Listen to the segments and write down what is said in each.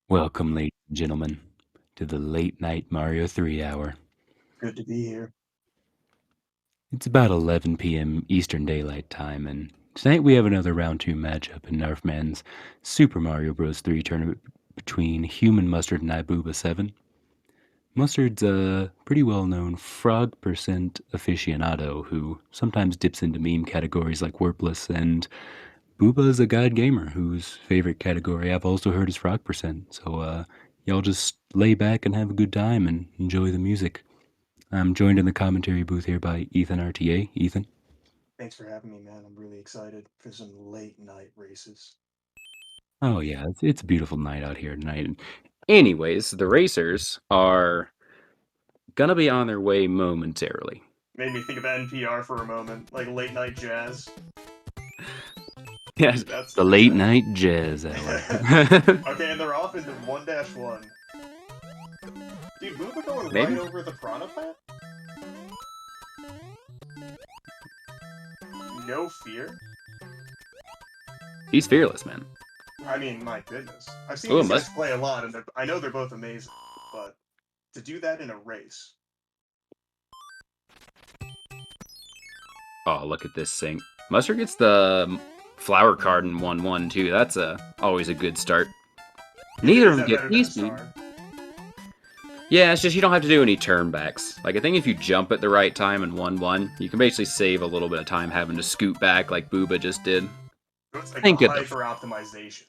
Welcome, ladies and gentlemen, to the late night Mario 3 hour. Good to be here. It's about 11 p.m. Eastern Daylight Time, and tonight we have another round 2 matchup in Nerfman's Super Mario Bros. 3 tournament between HUmanMustard and ibuba7. Mustard's a pretty well known frog percent aficionado who sometimes dips into meme categories like Warpless, and Booba is a god gamer whose favorite category I've also heard is frog percent. So, y'all just lay back and have a good time and enjoy the music. I'm joined in the commentary booth here by Ethan RTA. Ethan. Thanks for having me, man. I'm really excited for some late night races. Oh yeah, it's a beautiful night out here tonight. Anyways, the racers are gonna be on their way momentarily. Made me think of NPR for a moment, like late night jazz. Yes, That's the late night jazz hour. Okay, and they're off into 1-1. Dude, Booba going Maybe? right over the Piranha Plant? No fear? He's fearless, man. I mean, my goodness. I've seen Oh, these guys play a lot, and I know they're both amazing, but to do that in a race. Oh, look at this sync. Mustard gets the flower card in 1-1 too. That's always a good start. Neither of them get speed. Yeah, it's just you don't have to do any turnbacks. Like, I think if you jump at the right time in 1-1, you can basically save a little bit of time having to scoot back like Booba just did. It's like Think a of the hyper-optimization.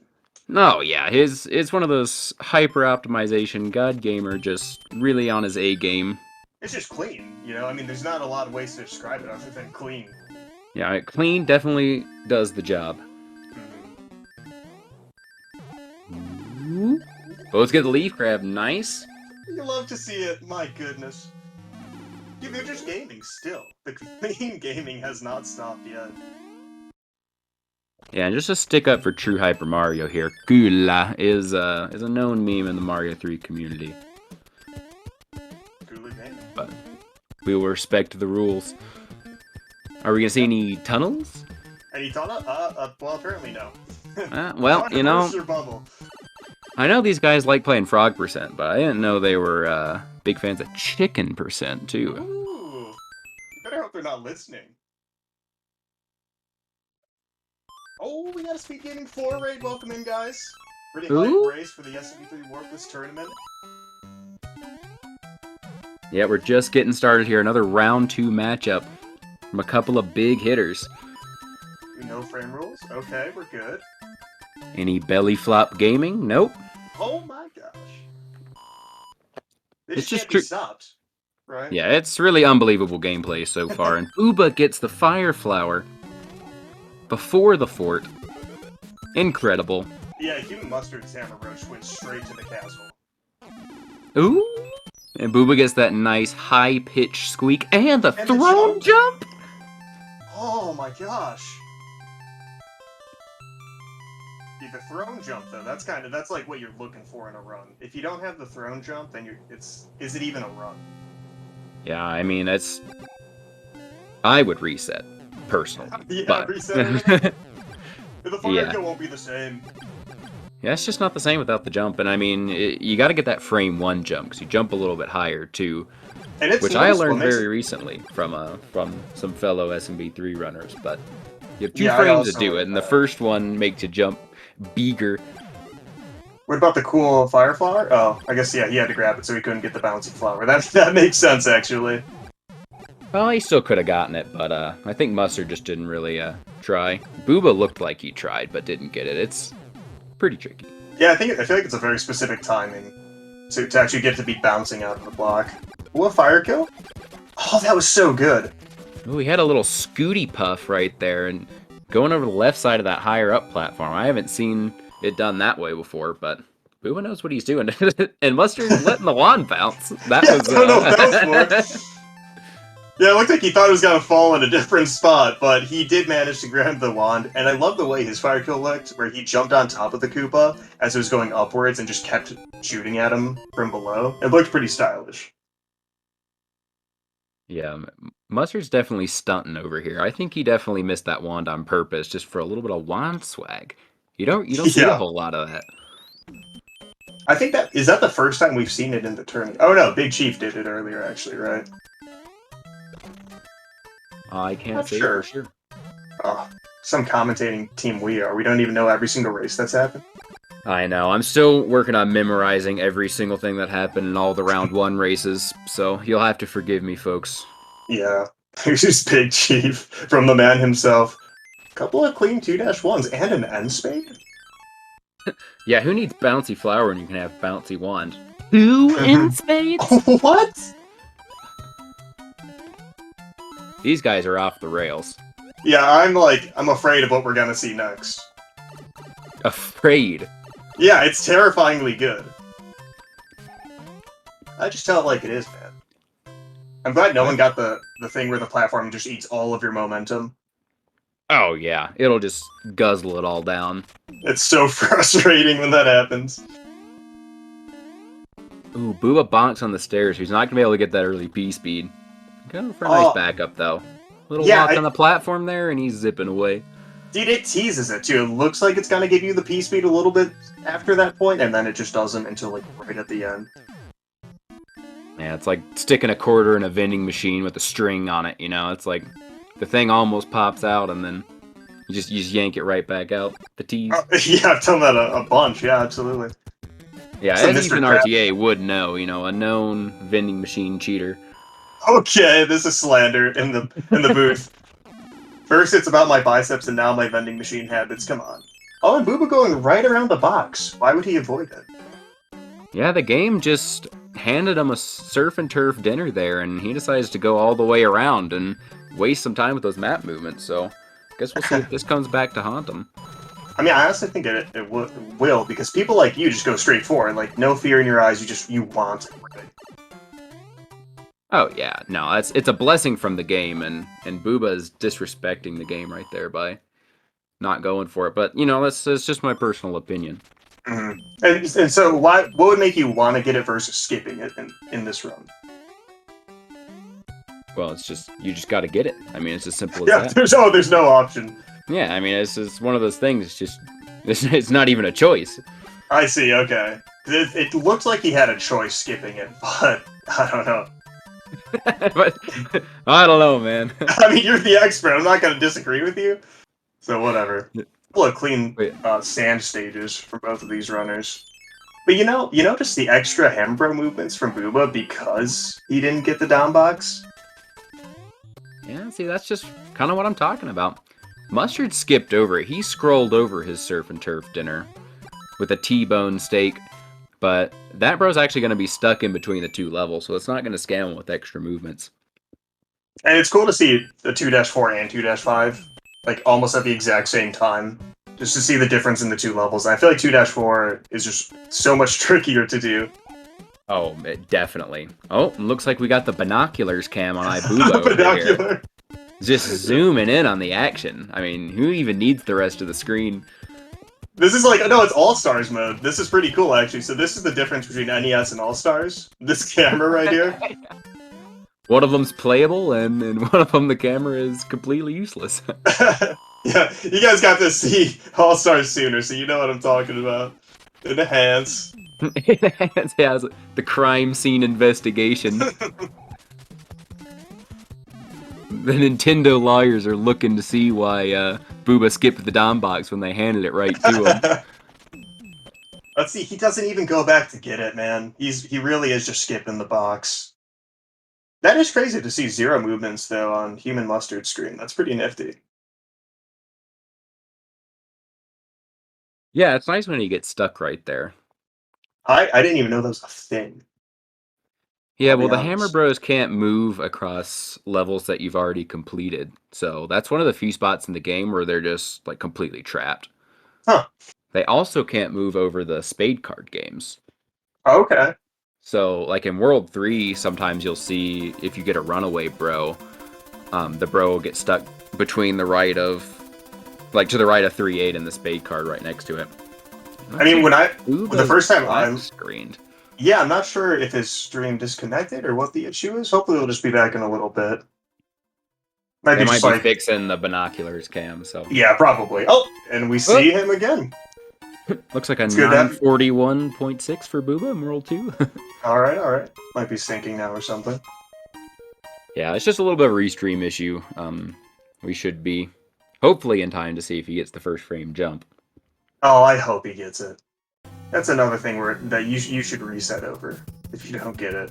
No, yeah, it's one of those hyper optimization god gamer, just really on his A game. It's just clean, you know? I mean, there's not a lot of ways to describe it other than clean. Yeah, clean definitely does the job. Both get the leaf grab, nice. You love to see it, my goodness. Dude, they're just gaming still. The clean gaming has not stopped yet. Yeah, and just to stick up for True Hyper Mario here, Gula is a known meme in the Mario 3 community. But we will respect the rules. Are we gonna see any tunnels? Any tunnel? Well, apparently no. Well, you know, I know these guys like playing frog percent, but I didn't know they were big fans of chicken percent too. Ooh, better hope they're not listening. Oh, we got a SpeedGaming 4 raid. Welcome in, guys. Pretty hype race for the SMB3 Warpless tournament. Yeah, we're just getting started here. Another round 2 matchup from a couple of big hitters. No frame rules? Okay, we're good. Any belly flop gaming? Nope. Oh my gosh. It's just can't be stopped, right? Yeah, it's really unbelievable gameplay so far. And Booba gets the fire flower before the fort. Incredible. Yeah, HUmanMustard's Hammer Roach went straight to the castle. Ooh. And Booba gets that nice high-pitched squeak and the throne jump! Oh my gosh. Dude, the throne jump though, that's like what you're looking for in a run. If you don't have the throne jump, then is it even a run? Yeah, I mean, I would reset, personally. Yeah, but... reset. The fire kill won't be the same. Yeah, it's just not the same without the jump, and I mean, you gotta get that frame 1 jump, because you jump a little bit higher, too. Which I learned very recently from some fellow SMB3 runners, but you have 2 frames to do it, and the first one makes you jump bigger. What about the cool fire flower? Oh, I guess, yeah, he had to grab it so he couldn't get the bouncy flower. That makes sense, actually. Well, he still could have gotten it, but I think Mustard just didn't really try. Booba looked like he tried, but didn't get it. It's pretty tricky. Yeah, I feel like it's a very specific timing to actually get to be bouncing out of the block. What fire kill? Oh, that was so good. Oh, he had a little scooty puff right there, and going over the left side of that higher up platform. I haven't seen it done that way before, but Booba knows what he's doing. And Mustard's letting the wand bounce. That was. I don't know what that was for. Yeah, it looked like he thought it was gonna fall in a different spot, but he did manage to grab the wand, and I love the way his fire kill looked, where he jumped on top of the Koopa as it was going upwards and just kept shooting at him from below. It looked pretty stylish. Yeah, Mustard's definitely stunting over here. I think he definitely missed that wand on purpose, just for a little bit of wand swag. You don't see a whole lot of that. I think is that the first time we've seen it in the tournament. Oh no, Big Chief did it earlier, actually, right? I can't Not say sure. for sure. Oh, some commentating team we are. We don't even know every single race that's happened. I know. I'm still working on memorizing every single thing that happened in all the round 1 races, so you'll have to forgive me, folks. Yeah. Here's Big Chief from the man himself. Couple of clean 2-1s and an end spade? Yeah, who needs bouncy flower when you can have bouncy wand? 2 in spades? What? These guys are off the rails. Yeah, I'm afraid of what we're gonna see next. Afraid. Yeah, it's terrifyingly good. I just tell it like it is, man. I'm glad no one got the thing where the platform just eats all of your momentum. Oh, yeah. It'll just guzzle it all down. It's so frustrating when that happens. Ooh, Booba bonks on the stairs. He's not going to be able to get that early P-speed. Going for a nice backup, though. Little walk on the platform there, and he's zipping away. Dude, it teases it, too. It looks like it's going to give you the P-speed a little bit after that point, and then it just doesn't until, like, right at the end. Yeah, it's like sticking a quarter in a vending machine with a string on it, you know? It's like the thing almost pops out, and then you just yank it right back out. The tease. Yeah, I've done that a bunch. Yeah, absolutely. Yeah, so as even RTA would know, you know, a known vending machine cheater. Okay, this is slander in the booth. First it's about my biceps and now my vending machine habits, come on. Oh, and Booba going right around the box. Why would he avoid it? Yeah, the game just handed him a surf and turf dinner there, and he decides to go all the way around and waste some time with those map movements, so I guess we'll see if this comes back to haunt him. I mean, I honestly think it will, because people like you just go straight for it, like, no fear in your eyes, you want it. Oh yeah, no, it's a blessing from the game, and Booba is disrespecting the game right there by not going for it. But you know, that's just my personal opinion. Mm-hmm. And so, what would make you want to get it versus skipping it in this run? Well, it's just you just got to get it. I mean, it's as simple as that. There's no option. Yeah, I mean, it's just one of those things. It's just it's not even a choice. I see. Okay, it looks like he had a choice skipping it, but I don't know. But I don't know, man. I mean, you're the expert. I'm not going to disagree with you. So whatever. We'll have clean sand stages for both of these runners. But you know, just the extra Hembro movements from Booba because he didn't get the down box. Yeah, see, that's just kind of what I'm talking about. Mustard skipped over it. He scrolled over his surf and turf dinner with a T-bone steak. But that bro's actually going to be stuck in between the two levels, so it's not going to scam him with extra movements. And it's cool to see the 2-4 and 2-5, like, almost at the exact same time. Just to see the difference in the two levels. And I feel like 2-4 is just so much trickier to do. Oh, definitely. Oh, looks like we got the binoculars cam on ibuba over here. Just zooming in on the action. I mean, who even needs the rest of the screen? This is like, no, it's All-Stars mode. This is pretty cool, actually. So this is the difference between NES and All-Stars. This camera right here. One of them's playable, and one of them, the camera is completely useless. Yeah, you guys got to see All-Stars sooner, so you know what I'm talking about. Enhance. Enhance, yeah, the crime scene investigation. The Nintendo lawyers are looking to see why Booba skipped the Dom box when they handed it right to him. Let's see, he doesn't even go back to get it, man. He really is just skipping the box. That is crazy to see 0 movements, though, on HUmanMustard screen. That's pretty nifty. Yeah, it's nice when he gets stuck right there. I didn't even know that was a thing. Yeah, well, the Hammer Bros can't move across levels that you've already completed. So that's one of the few spots in the game where they're just, like, completely trapped. Huh. They also can't move over the spade card games. Oh, okay. So, like, in World 3, sometimes you'll see, if you get a runaway bro, the bro will get stuck between the right of, like, to the right of 3-8 and the spade card right next to it. I mean, the first time I screened. Yeah, I'm not sure if his stream disconnected or what the issue is. Hopefully he'll just be back in a little bit. They might be fixing the binoculars cam, so... Yeah, probably. Oh, and we see him again. Looks like a It's good to have. 941.6 for Booba in World 2. All right, all right. Might be syncing now or something. Yeah, it's just a little bit of a restream issue. We should be hopefully in time to see if he gets the first frame jump. Oh, I hope he gets it. That's another thing that you should reset over if you don't get it.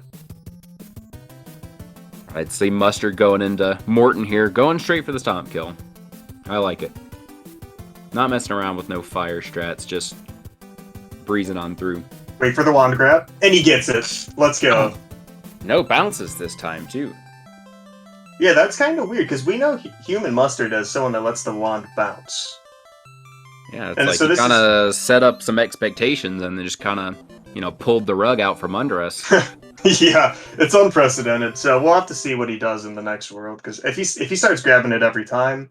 I'd see Mustard going into Morton here, going straight for the stomp kill. I like it. Not messing around with no fire strats, just breezing on through. Wait for the wand grab, and he gets it. Let's go. No bounces this time, too. Yeah, that's kind of weird, because we know HUmanMustard as someone that lets the wand bounce. Yeah, it's like he kind of set up some expectations and then just kind of, pulled the rug out from under us. Yeah, it's unprecedented, so we'll have to see what he does in the next world, because if he starts grabbing it every time,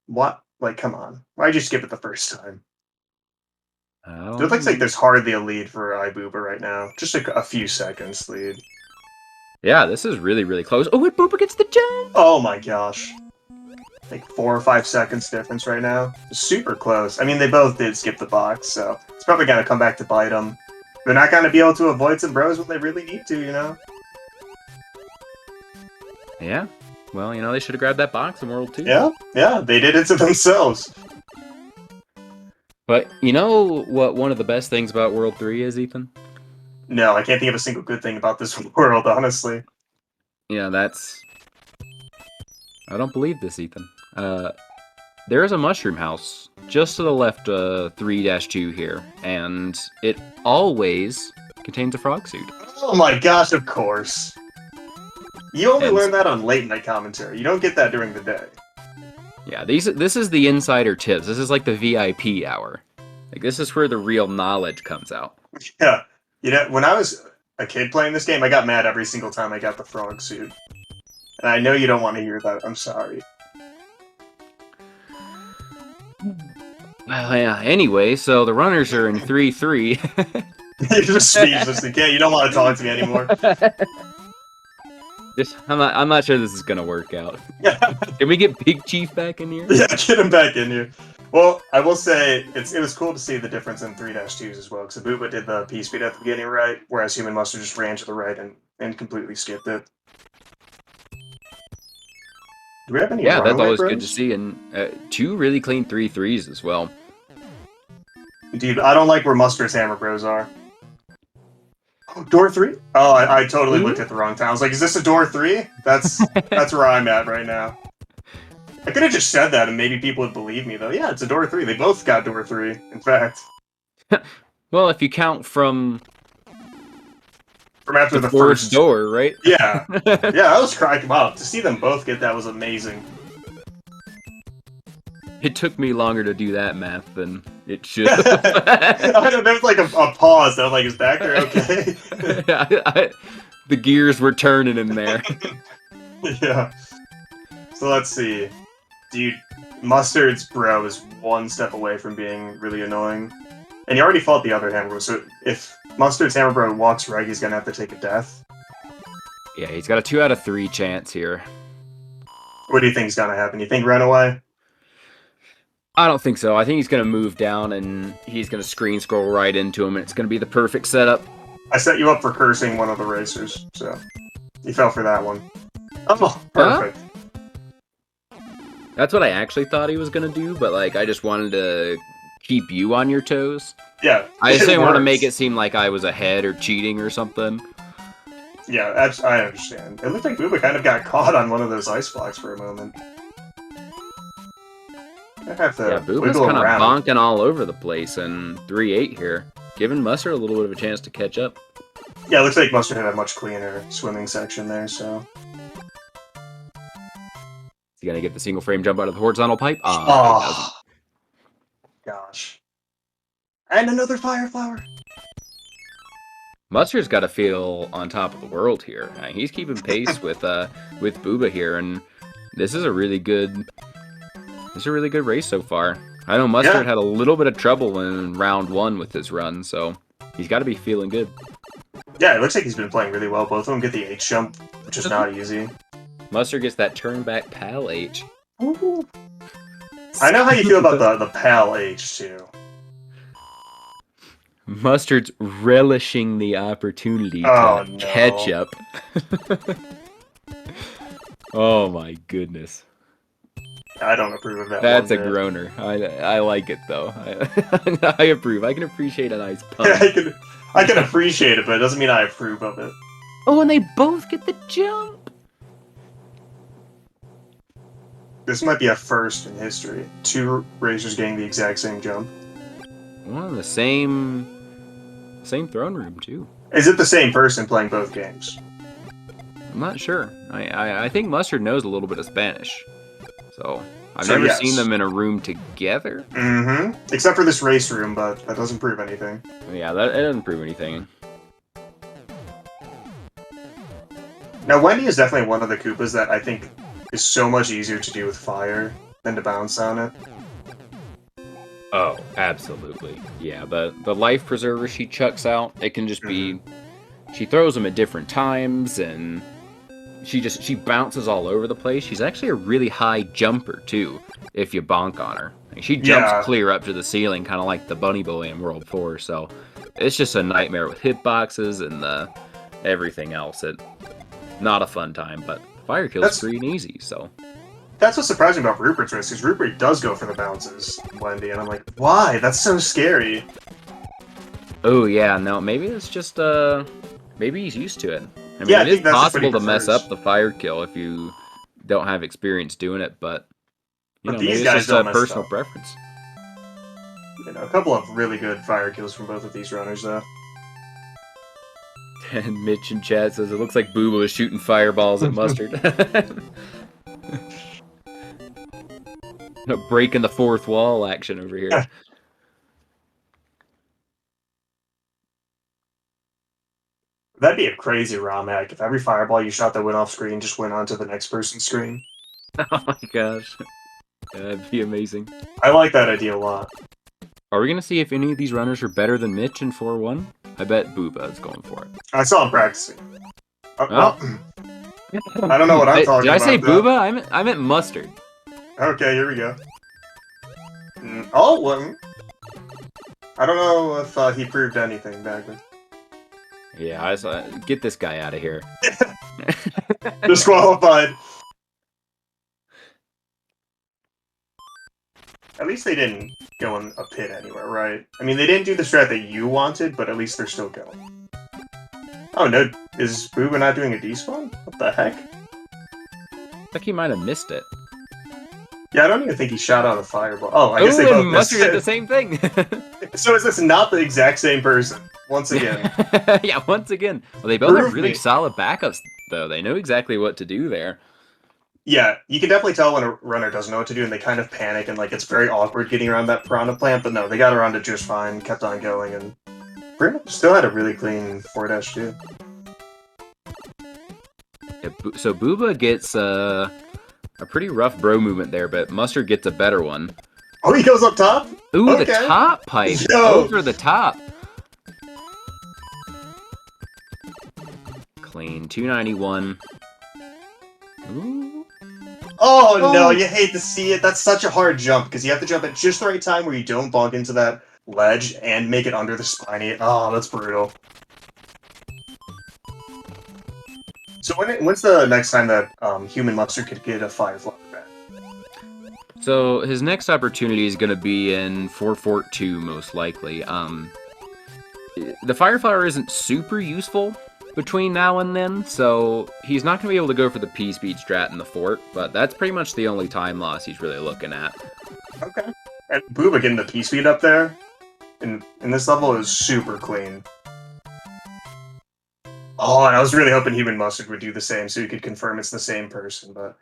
what? Like, come on. Why'd you skip it the first time? It looks like there's hardly a lead for ibuba right now. Just a few seconds lead. Yeah, this is really, really close. Oh, and Booba gets the jump! Oh my gosh. Like 4 or 5 seconds difference right now. Super close. I mean, they both did skip the box, so it's probably going to come back to bite them. They're not going to be able to avoid some bros when they really need to, Yeah. Well, they should have grabbed that box in World 2. Yeah, they did it to themselves. But you know what one of the best things about World 3 is, Ethan? No, I can't think of a single good thing about this world, honestly. Yeah, that's... I don't believe this, Ethan. There is a mushroom house just to the left 3-2 here, and it always contains a frog suit. Oh my gosh, of course. You only learn that on late night commentary. You don't get that during the day. Yeah, this is the insider tips. This is like the VIP hour. Like, this is where the real knowledge comes out. Yeah. When I was a kid playing this game, I got mad every single time I got the frog suit. And I know you don't want to hear that. I'm sorry. Well, yeah, anyway, so the runners are in 3-3. You're just speechless. You don't want to talk to me anymore. I'm not sure this is gonna work out. Can we get Big Chief back in here? Yeah, get him back in here. Well, I will say it was cool to see the difference in 3-2s as well, because ibuba did the P speed at the beginning right, whereas HUmanMustard just ran to the right and completely skipped it. Do we have any? Yeah, that's always good to see, and 2 really clean 3-3s as well. Dude, I don't like where Mustard's hammer bros are. Door 3? Oh, I totally looked at the wrong town. I was like, is this a door 3? That's where I'm at right now. I could have just said that and maybe people would believe me, though. Yeah, it's a door 3. They both got door 3, in fact. Well, if you count from after the first door, right? Yeah. Yeah, I was cracking up. To see them both get that was amazing. It took me longer to do that math than it should. There was like a pause. I was like, is Baxter okay? The gears were turning in there. Yeah. So let's see. Dude, Mustard's bro is one step away from being really annoying. And you already fought the other hammer bro, so if Mustard's hammer bro walks right, he's gonna have to take a death. Yeah, he's got a 2 out of 3 chance here. What do you think's gonna happen? You think run away? I don't think so. I think he's going to move down and he's going to screen scroll right into him, and it's going to be the perfect setup. I set you up for cursing one of the racers, so you fell for that one. Oh, perfect. That's what I actually thought he was going to do, but like I just wanted to keep you on your toes. Yeah, I just didn't want to make it seem like I was ahead or cheating or something. Yeah, I understand. It looked like Booba kind of got caught on one of those ice blocks for a moment. Booba's kind of bonking all over the place, and 3-8 here, giving Mustard a little bit of a chance to catch up. Yeah, it looks like Mustard had a much cleaner swimming section there, so... Is he gonna get the single frame jump out of the horizontal pipe? Oh, gosh. And another fire flower! Mustard's got to feel on top of the world here. He's keeping pace with Booba here, and this is a really good... It's a really good race so far. I know Mustard had a little bit of trouble in round 1 with his run, so he's got to be feeling good. Yeah, it looks like he's been playing really well. Both of them get the H jump, which is not easy. Mustard gets that turn back PAL H. Ooh. I know how you feel about the PAL H, too. Mustard's relishing the opportunity Oh to catch no. up. Oh my goodness. I don't approve of that one That's a bit. groaner. I like it though. I approve. I can appreciate a nice pun. I can appreciate it, but it doesn't mean I approve of it. Oh, and they both get the jump. This might be a first in history. Two racers getting the exact same jump. Well, the same throne room too. Is it the same person playing both games? I'm not sure. I think Mustard knows a little bit of Spanish, so I've So, never yes. seen them in a room together. Mm-hmm. Except for this race room, but that doesn't prove anything. Yeah, that it doesn't prove anything. Now, Wendy is definitely one of the Koopas that I think is so much easier to do with fire than to bounce on it. Oh, absolutely. Yeah, the life preserver she chucks out, it can just be. She throws them at different times, and she bounces all over the place. She's actually a really high jumper too, if you bonk on her. Like, she jumps Yeah. clear up to the ceiling, kind of like the Bunny Boy in World 4. So it's just a nightmare with hitboxes and everything else. Not a fun time, but fire kill's free and easy. So That's what's surprising about Rupert's race, because Rupert does go for the bounces, Wendy, and I'm like, why? That's so scary. oh yeah, no, maybe it's just maybe he's used to it. I mean, Yeah, I it is think that's just what he possible to mess prefers. up the fire kill if you don't have experience doing it, but you But know, these maybe it's guys just don't a mess it personal up. preference. You know, a couple of really good fire kills from both of these runners, though. And Mitch in chat says it looks like Booba is shooting fireballs at Mustard. No, breaking the fourth wall action over here. That'd be a crazy ROM hack if every fireball you shot that went off screen just went onto the next person's screen. Oh my gosh. That'd be amazing. I like that idea a lot. Are we going to see if any of these runners are better than Mitch in 4-1? I bet Booba is going for it. I saw him practicing. Oh. Well, I don't know what I'm talking about. Did I say though. Booba? I meant Mustard. Okay, here we go. Oh, well, I don't know if he proved anything back then. Yeah, I saw. Get this guy out of here. Disqualified. At least they didn't go in a pit anywhere, right? I mean, they didn't do the strat that you wanted, but at least they're still going. Oh no, is Booba not doing a despawn? What the heck? I think he might have missed it. Yeah, I don't even think he shot out a fireball. Oh, I guess they both and Mustard missed did the it. same thing. So is this not the exact same person? Once again. Yeah, once again. Well, they both have Prove really me. solid backups, though. They know exactly what to do there. Yeah, you can definitely tell when a runner doesn't know what to do, and they kind of panic, and like it's very awkward getting around that piranha plant. But no, they got around it just fine, kept on going, and pretty much still had a really clean 4-2. Yeah, so Booba gets a pretty rough bro movement there, but Mustard gets a better one. Oh, he goes up top? Ooh, Okay. the top pipe. Yo. Over the top. Clean. 291. Ooh. Oh no, Oh. you hate to see it. That's such a hard jump, because you have to jump at just the right time where you don't bonk into that ledge and make it under the spiny. Oh, that's brutal. So when's the next time that HUmanMustard could get a Firefly back? So his next opportunity is going to be in 4-2, most likely. The Fireflower isn't super useful between now and then, so he's not going to be able to go for the P-Speed strat in the fort, but that's pretty much the only time loss he's really looking at. Okay. And Booba getting the P-Speed up there in this level is super clean. Oh, and I was really hoping HUmanMustard would do the same so you could confirm it's the same person, but...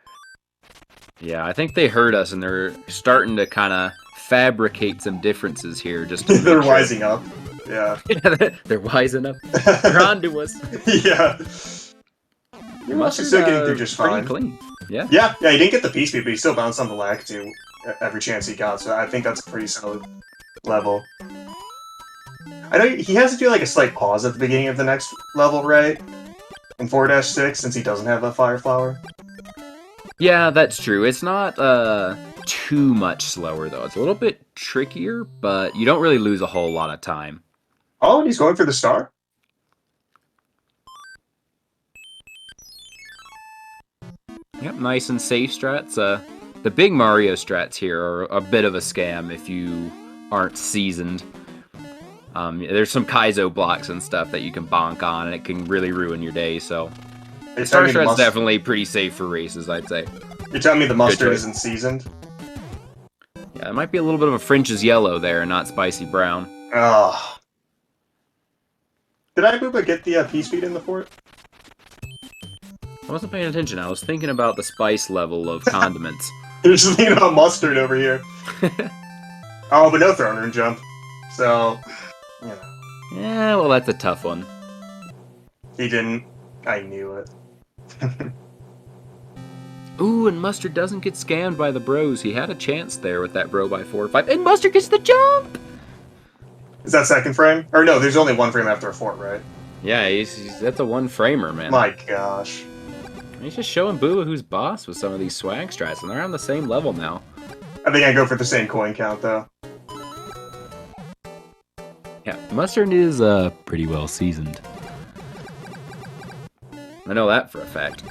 Yeah, I think they heard us, and they're starting to kind of fabricate some differences here. Just to They're make sure. wising up. Yeah. They're wising up. They're on to us. Yeah. Mustard's still getting through just pretty fine. clean. Yeah. Yeah, he didn't get the P-Speed, but he still bounced on the Lakitu every chance he got, so I think that's a pretty solid level. I know he has to do like a slight pause at the beginning of the next level, right? In 4-6, since he doesn't have a Fire Flower. Yeah, that's true. It's not too much slower, though. It's a little bit trickier, but you don't really lose a whole lot of time. Oh, and he's going for the star? Yep, nice and safe strats. The big Mario strats here are a bit of a scam if you aren't seasoned. There's some Kaizo blocks and stuff that you can bonk on, and it can really ruin your day, so... The star strat's definitely pretty safe for races, I'd say. You're telling me the mustard isn't seasoned? Yeah, it might be a little bit of a French's yellow there, and not spicy brown. Ugh. Did ibuba get the P-speed in the fort? I wasn't paying attention. I was thinking about the spice level of condiments. You're just thinking about mustard over here. Oh, but no throner and jump. So, you know. Yeah, well, that's a tough one. He didn't. I knew it. Ooh, and Mustard doesn't get scammed by the bros. He had a chance there with that bro by 4 or 5. And Mustard gets the jump! Is that second frame? Or no, there's only one frame after a fort, right? Yeah, that's a one-framer, man. My gosh. He's just showing Boo who's boss with some of these swag strats, and they're on the same level now. I think I go for the same coin count, though. Yeah, Mustard is pretty well seasoned. I know that for a fact.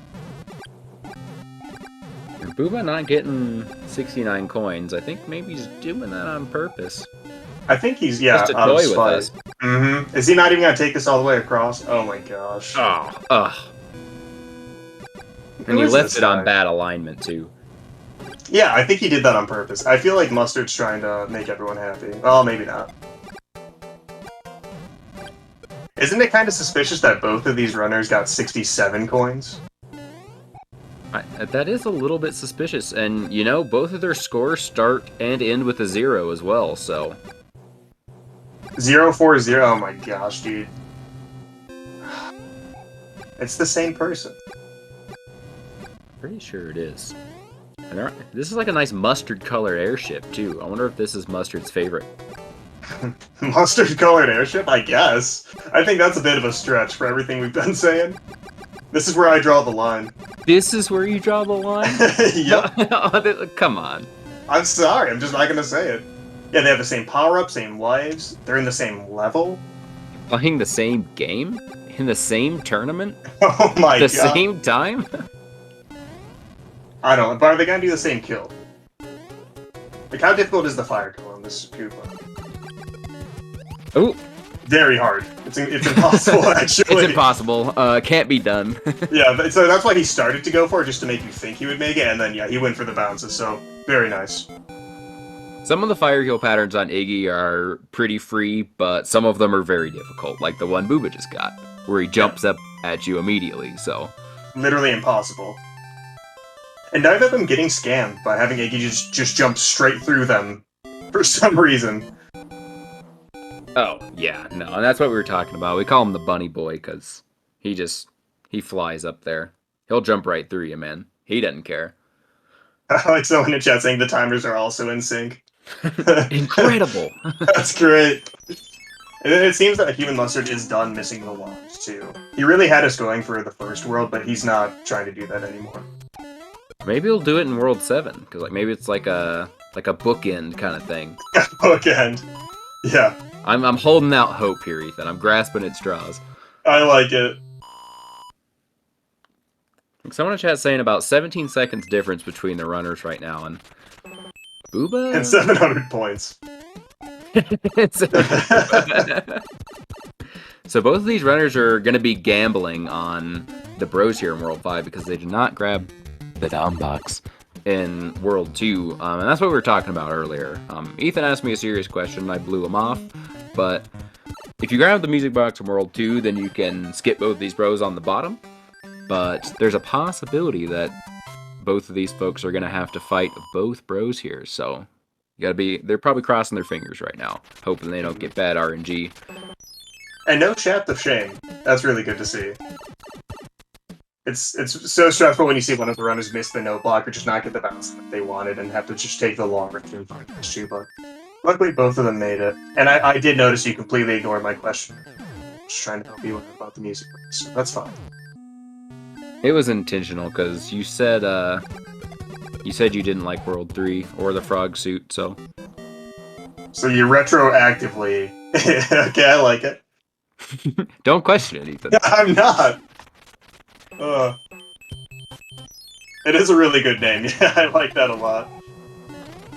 And Booba not getting 69 coins. I think maybe he's doing that on purpose. I think he's, yeah, just to toy with us. Mm-hmm. Is he not even going to take this all the way across? Oh my gosh. Oh, ugh. And he left it on bad alignment, too. Yeah, I think he did that on purpose. I feel like Mustard's trying to make everyone happy. Well, maybe not. Isn't it kind of suspicious that both of these runners got 67 coins? That is a little bit suspicious, and, you know, both of their scores start and end with a 0 as well, so... 0-4-0, oh my gosh, dude. It's the same person. Pretty sure it is. And this is like a nice mustard-colored airship, too. I wonder if this is Mustard's favorite. Mustard-colored airship? I guess. I think that's a bit of a stretch for everything we've been saying. This is where I draw the line. This is where you draw the line? Yep. Come on. I'm sorry, I'm just not gonna say it. Yeah, they have the same power-up, same lives, they're in the same level. Playing the same game? In the same tournament? Oh my god. The same time? I don't know, but are they gonna do the same kill? Like, how difficult is the fire kill on this Koopa? Oh! Very hard. It's impossible, actually. It's impossible. Can't be done. Yeah, so that's why he started to go for it, just to make you think he would make it, and then, yeah, he went for the bounces, so very nice. Some of the fire kill patterns on Iggy are pretty free, but some of them are very difficult, like the one Booba just got, where he jumps up at you immediately, so... Literally impossible. And neither of them getting scammed by having Iggy just jump straight through them for some reason. Oh, yeah, no, and that's what we were talking about. We call him the bunny boy, because he flies up there. He'll jump right through you, man. He doesn't care. I like someone in chat saying the timers are also in sync. Incredible! That's great. And it seems that HUmanMustard is done missing the wands, too. He really had us going for the first world, but he's not trying to do that anymore. Maybe he'll do it in World 7, because like maybe it's like a bookend kind of thing. Bookend. Yeah. I'm holding out hope here, Ethan. I'm grasping at straws. I like it. Someone in chat saying about 17 seconds difference between the runners right now, and Booba... And 700 points. So both of these runners are going to be gambling on the bros here in World 5 because they did not grab the down box in World 2, and that's what we were talking about earlier. Ethan asked me a serious question, and I blew him off, but if you grab the music box in World 2, then you can skip both these bros on the bottom, but there's a possibility that both of these folks are going to have to fight both bros here, so they're probably crossing their fingers right now, hoping they don't get bad RNG. And no shaft of shame. That's really good to see. It's so stressful when you see one of the runners miss the no block or just not get the bounce that they wanted and have to just take the long route through issue, but luckily both of them made it. And I did notice you completely ignored my question. Just trying to help you about the music, so that's fine. It was intentional because you said you didn't like World 3 or the frog suit, so... So you retroactively Okay, I like it. Don't question it, Ethan. I'm not. Uh, it is a really good name. Yeah, I like that a lot.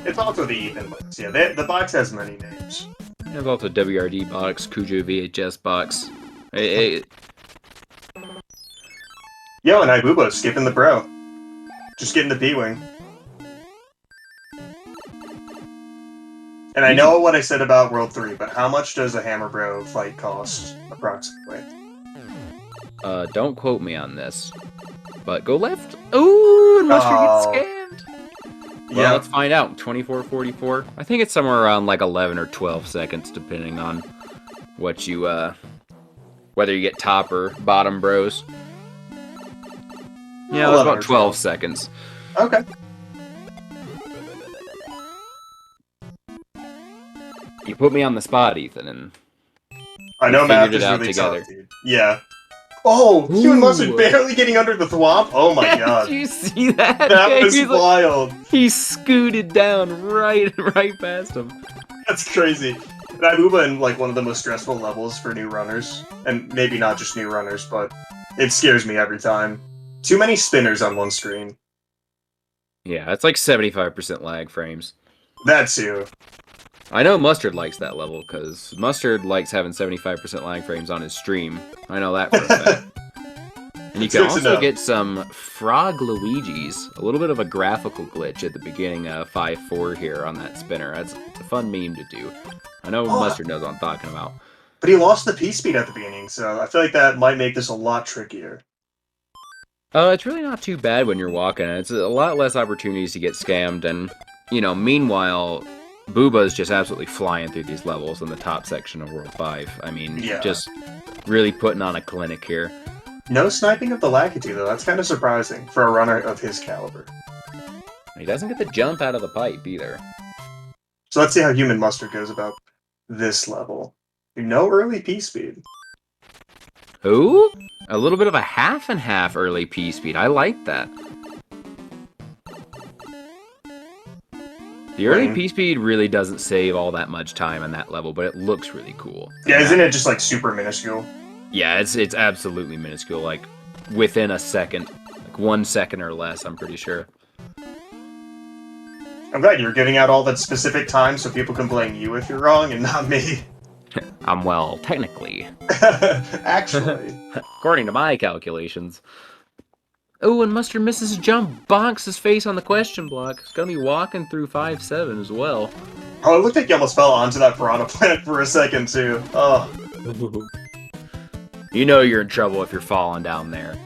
It's also the Ethan box. Yeah, the box has many names. There's also WRD box, Cujo VHS box. Hey, Yo, and Ibuba skipping the bro. Just getting the B-Wing. And I know what I said about World 3, but how much does a Hammer Bro fight cost, approximately? Don't quote me on this. But go left. Ooh, and Mustard gets scammed. Well, let's find out. 24.44. I think it's somewhere around like 11 or 12 seconds, depending on what you, whether you get top or bottom bros. Yeah, that's about 12 seconds. Okay. You put me on the spot, Ethan, and I know math figured is it out really together. tough, dude. Yeah. Oh, HUmanMustard barely getting under the thwomp? Oh my god. Did you see that? That was wild. He scooted down right past him. That's crazy. And Ibuba in like one of the most stressful levels for new runners. And maybe not just new runners, but it scares me every time. Too many spinners on one screen. Yeah, it's like 75% lag frames. That too. I know Mustard likes that level, because Mustard likes having 75% lag frames on his stream. I know that for a fact. And you can also get some Frog Luigi's, a little bit of a graphical glitch at the beginning of 5-4 here on that spinner. It's a fun meme to do. I know Mustard knows what I'm talking about. But he lost the P-speed at the beginning, so I feel like that might make this a lot trickier. It's really not too bad when you're walking. It's a lot less opportunities to get scammed, and, you know, meanwhile, Booba's just absolutely flying through these levels in the top section of World 5. I mean, just really putting on a clinic here. No sniping of the Lakitu, though. That's kind of surprising for a runner of his caliber. He doesn't get the jump out of the pipe, either. So let's see how HUmanMustard goes about this level. No early P-speed. Ooh, a little bit of a half and half early P-speed. I like that. The early P-speed really doesn't save all that much time on that level, but it looks really cool. Yeah, isn't it just like super minuscule? Yeah, it's absolutely minuscule, like within a second. Like 1 second or less, I'm pretty sure. I'm glad you're giving out all that specific time so people can blame you if you're wrong and not me. Well, technically. Actually. According to my calculations. Oh, and Mustard misses his jump, bonks his face on the question block. He's gonna be walking through 5-7 as well. Oh, it looked like he almost fell onto that piranha plant for a second, too. Oh. You know you're in trouble if you're falling down there.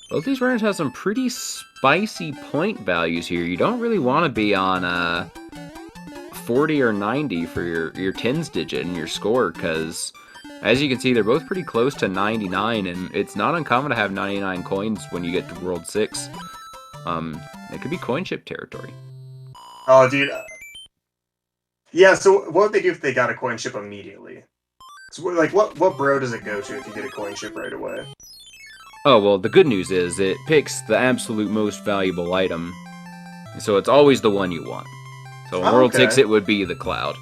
Both these runners have some pretty spicy point values here. You don't really want to be on 40 or 90 for your tens digit and your score, because as you can see, they're both pretty close to 99, and it's not uncommon to have 99 coins when you get to World 6. It could be coin chip territory. Oh, dude. Yeah, so what would they do if they got a coin chip immediately? So, like, what bro does it go to if you get a coin chip right away? Oh, well, the good news is it picks the absolute most valuable item, so it's always the one you want. So in World 6, it would be the Cloud.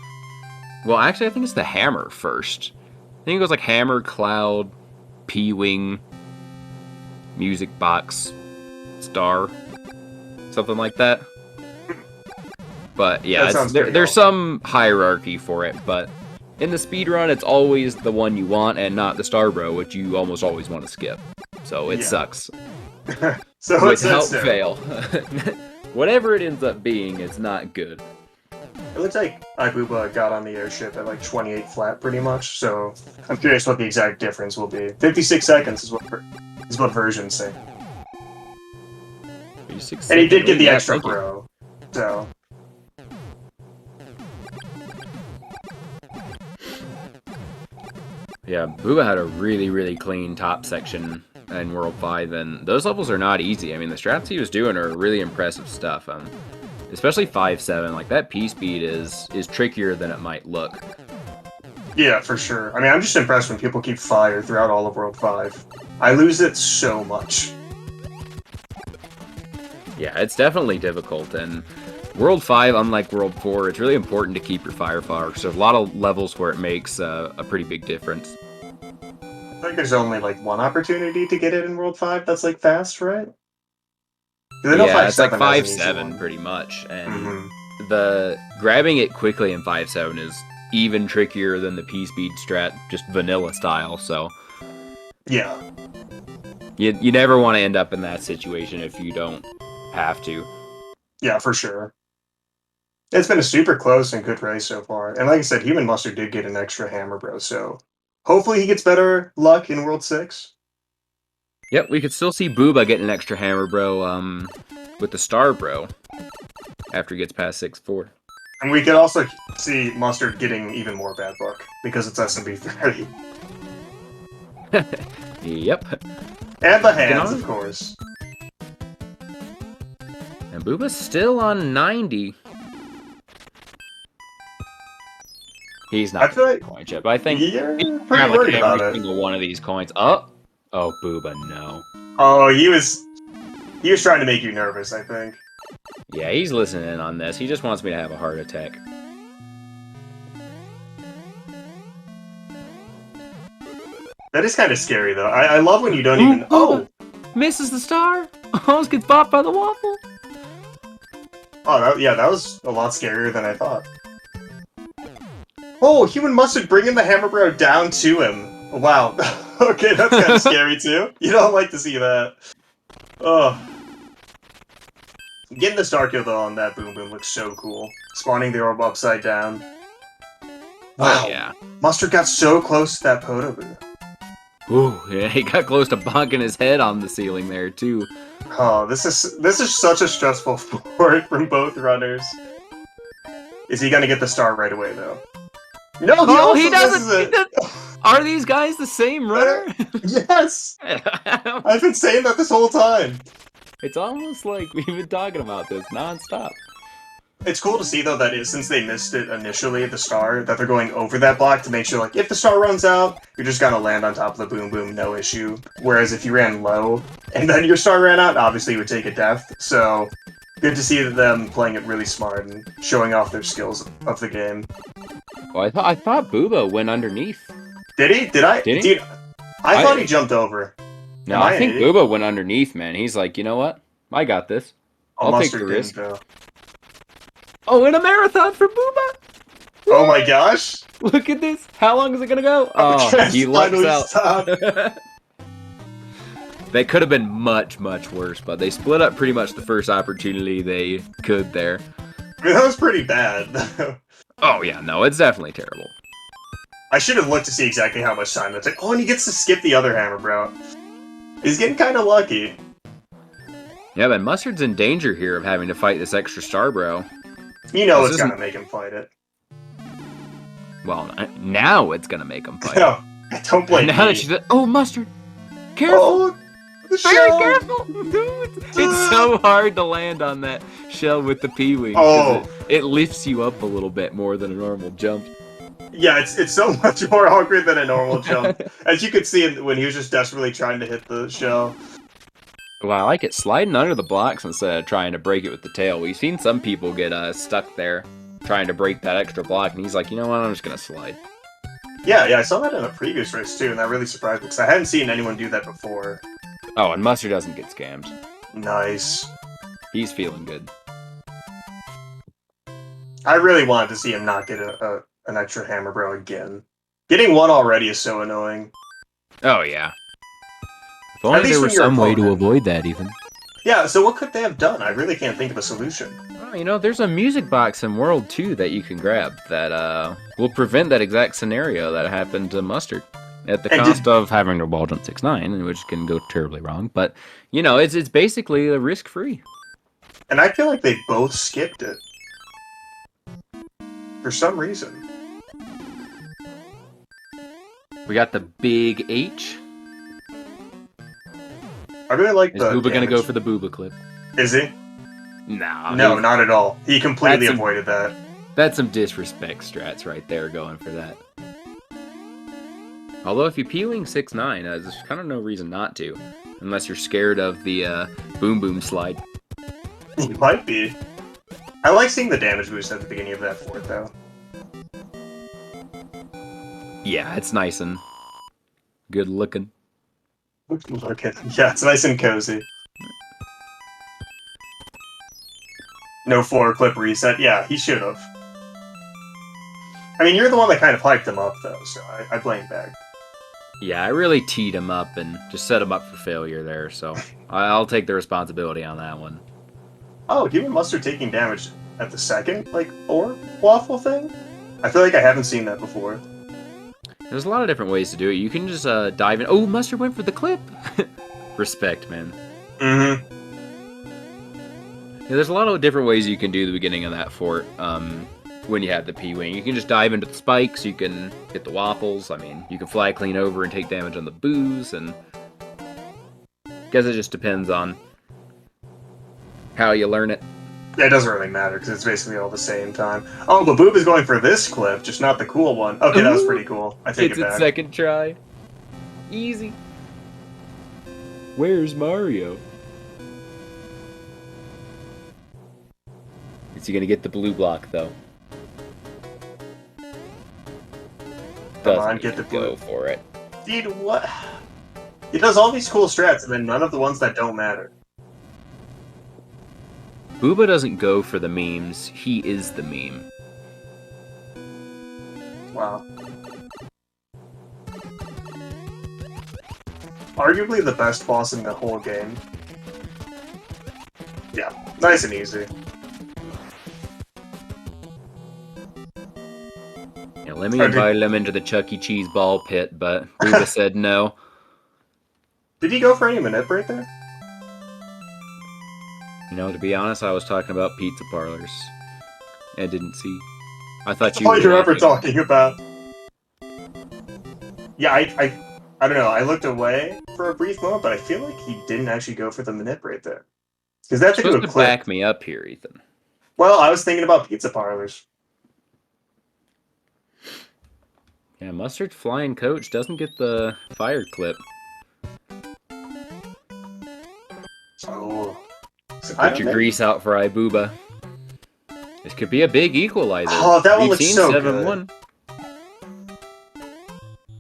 Well, actually, I think it's the Hammer first. I think it goes like Hammer, Cloud, P-Wing, Music Box, Star, something like that. But yeah, there's some hierarchy for it, but in the speedrun, it's always the one you want and not the Star Bro, which you almost always want to skip. So it sucks. So without fail. Whatever it ends up being, it's not good. It looks like Ibuba got on the airship at like 28 flat, pretty much. So I'm curious what the exact difference will be. 56 seconds is what versions say. 56 and he did get the extra bro. So. Yeah, Booba had a really, really clean top section in World 5, and those levels are not easy. I mean, the strats he was doing are really impressive stuff. Especially 5-7, like that P-speed is trickier than it might look. Yeah, for sure. I mean, I'm just impressed when people keep fire throughout all of World 5. I lose it so much. Yeah, it's definitely difficult, and World 5, unlike World 4, it's really important to keep your fire far. So there's a lot of levels where it makes a pretty big difference. I think there's only like one opportunity to get it in World 5 that's like fast, right? Yeah, it's like 5-7 pretty much, and Mm-hmm. the grabbing it quickly in 5-7 is even trickier than the P-Speed strat, just vanilla style, so Yeah. you never want to end up in that situation if you don't have to. Yeah, for sure. It's been a super close and good race so far. And like I said, HUmanMustard did get an extra hammer, bro, so hopefully he gets better luck in World 6. Yep, we could still see Booba get an extra hammer, bro, with the Star Bro, after he gets past 6-4. And we could also see Mustard getting even more bad luck, because it's SMB 30. Yep. And the hands, of course. And Booba's still on 90. He's not feel like coin chip. I think you're he's pretty worried like about every it. single one of these coins. Oh, Booba, no. Oh, he was trying to make you nervous, I think. Yeah, he's listening in on this. He just wants me to have a heart attack. That is kind of scary, though. I love when you don't even... Oh! Misses the star? Almost gets bopped by the waffle? Oh, that was a lot scarier than I thought. Oh, HUmanMustard bringing the hammer bro down to him. Wow. Okay, that's kind of scary, too. You don't like to see that. Oh. Getting the star kill, though, on that Boom Boom looks so cool. Spawning the orb upside down. Wow. Oh, yeah. Mustard got so close to that Podoboo. Ooh, yeah, he got close to bonking his head on the ceiling there, too. Oh, this is such a stressful fort from both runners. Is he gonna get the star right away, though? No, he doesn't! Are these guys the same runner? Yes! I've been saying that this whole time. It's almost like we've been talking about this non-stop. It's cool to see, though, that since they missed it initially at the star, that they're going over that block to make sure, like, if the star runs out, you're just gonna land on top of the Boom Boom, no issue. Whereas if you ran low, and then your star ran out, obviously you would take a death. So, good to see them playing it really smart and showing off their skills of the game. Well, I thought Booba went underneath. Did he? Did I? Did he? Dude, I thought he jumped over. No, I think Booba went underneath, man. He's like, you know what? I got this. I'll take the risk. Oh, in a marathon for Booba! Oh my gosh! Look at this! How long is it gonna go? Oh, he lucks out. They could have been much, much worse, but they split up pretty much the first opportunity they could there. I mean, that was pretty bad. Oh yeah, no, it's definitely terrible. I should have looked to see exactly how much time that took. Oh, and he gets to skip the other hammer, bro. He's getting kind of lucky. Yeah, but Mustard's in danger here of having to fight this extra star, bro. You know it's gonna make him fight it. Well, now it's gonna make him fight it. No, don't blame me. Now that she's oh, Mustard! Careful! Oh, the Very shell! careful! It's so hard to land on that shell with the P-Wing. Oh. It lifts you up a little bit more than a normal jump. Yeah, it's so much more awkward than a normal jump. As you could see when he was just desperately trying to hit the shell. Well, I like it sliding under the blocks instead of trying to break it with the tail. We've seen some people get stuck there trying to break that extra block, and he's like, you know what, I'm just gonna slide. Yeah, I saw that in a previous race too, and that really surprised me, because I hadn't seen anyone do that before. Oh, and Mustard doesn't get scammed. Nice. He's feeling good. I really wanted to see him not get an extra hammer bro again. Getting one already is so annoying. Oh, yeah. If only there was some way to avoid that, even. Yeah, so what could they have done? I really can't think of a solution. Well, you know, there's a music box in World 2 that you can grab that will prevent that exact scenario that happened to Mustard. At the cost of having to wall jump 6-9, which can go terribly wrong. But, you know, it's basically a risk-free. And I feel like they both skipped it. For some reason. We got the big H. I really like Is Booba gonna go for the Booba clip? Is he? No. No, not at all. He completely avoided that. That's some disrespect strats right there going for that. Although if you P-Wing 6-9, there's kind of no reason not to. Unless you're scared of the Boom Boom slide. He might be. I like seeing the damage boost at the beginning of that fort, though. Yeah, it's nice and good looking. Look at yeah, it's nice and cozy. No 4-clip reset. Yeah, he should have. I mean, you're the one that kind of hyped him up, though, so I blame back. Yeah, I really teed him up and just set him up for failure there, so I'll take the responsibility on that one. Oh, HUmanMustard taking damage at the second, like, or waffle thing? I feel like I haven't seen that before. There's a lot of different ways to do it. You can just dive in. Oh, Mustard went for the clip! Respect, man. Mm-hmm. Yeah, there's a lot of different ways you can do the beginning of that fort when you have the P-Wing. You can just dive into the spikes, you can hit the waffles, I mean, you can fly clean over and take damage on the boos, and I guess it just depends on how you learn it. Yeah, it doesn't really matter, because it's basically all the same time. Oh, but Boob is going for this clip, just not the cool one. Okay, that was pretty cool. I take it back. It's its second try. Easy. Where's Mario? Is he gonna get the blue block, though? Come on, get the blue. Go for it. Dude, what? He does all these cool strats, and then none of the ones that don't matter. Booba doesn't go for the memes, he is the meme. Wow. Arguably the best boss in the whole game. Yeah, nice and easy. Yeah, Lemmy invited him into the Chuck E. Cheese ball pit, but Booba said no. Did he go for any manip right there? You know, to be honest, I was talking about pizza parlors. I didn't see. I thought That's you all were you're ever laughing. talking about. Yeah, I don't know. I looked away for a brief moment, but I feel like he didn't actually go for the manip right there. Because that's a You're good supposed to clip. back me up here, Ethan. Well, I was thinking about pizza parlors. Yeah, Mustard Flying Coach doesn't get the fire clip. Oh. Put your grease out for ibuba. This could be a big equalizer. Oh, that one We've looks seen so 7-1.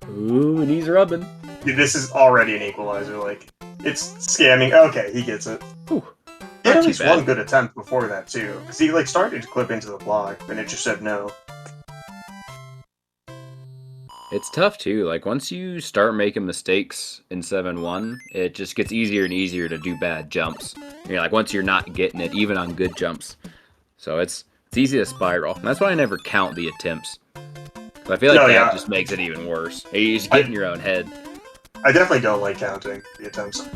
Ooh, and he's rubbing. Dude, this is already an equalizer. Like, it's scamming. Okay, he gets it. Ooh, He had not at too least bad. one good attempt before that, too. Because he, like, started to clip into the block, and it just said no. It's tough too. Like once you start making mistakes in 7-1, it just gets easier and easier to do bad jumps. You're like once you're not getting it, even on good jumps. So it's easy to spiral. And that's why I never count the attempts. I feel like that just makes it even worse. You just get in your own head. I definitely don't like counting the attempts.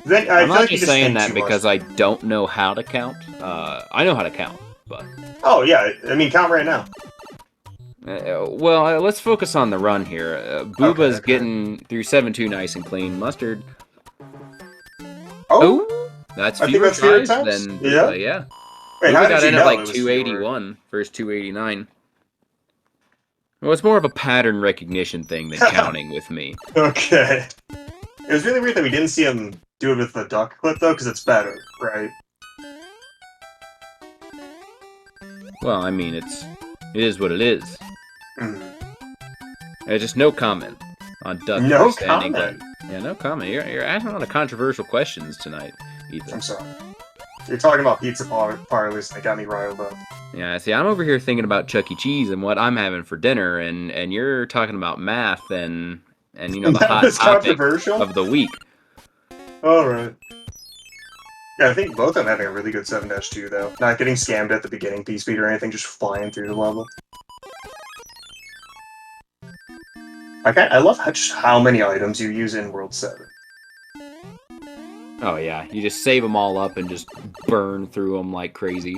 I'm not just saying that because I don't know how to count. I know how to count, but... Oh, yeah. I mean, count right now. Well, let's focus on the run here. Booba's getting through 7-2 nice and clean. Mustard. Oh! That's I fewer think that's fewer tries attempts. than Yeah. Booba, yeah. Wait, Booba got in at like it was 281 versus 289. Well, it's more of a pattern recognition thing than counting with me. Okay. It was really weird that we didn't see him do it with the duck clip, though, because it's better, right? Well, I mean, it is what it is. Just no comment on duck. No standing comment. Yeah, no comment. You're asking a lot of controversial questions tonight, Ethan. I'm sorry. You're talking about pizza parlors, and it got me riled up. Yeah, see, I'm over here thinking about Chuck E. Cheese and what I'm having for dinner, and you're talking about math and you know the hot topic of the week. All right. Yeah, I think both of them having a really good 7-2 though. Not getting scammed at the beginning P speed or anything, just flying through the level. Okay, I love just how many items you use in World 7. Oh yeah, you just save them all up and just burn through them like crazy.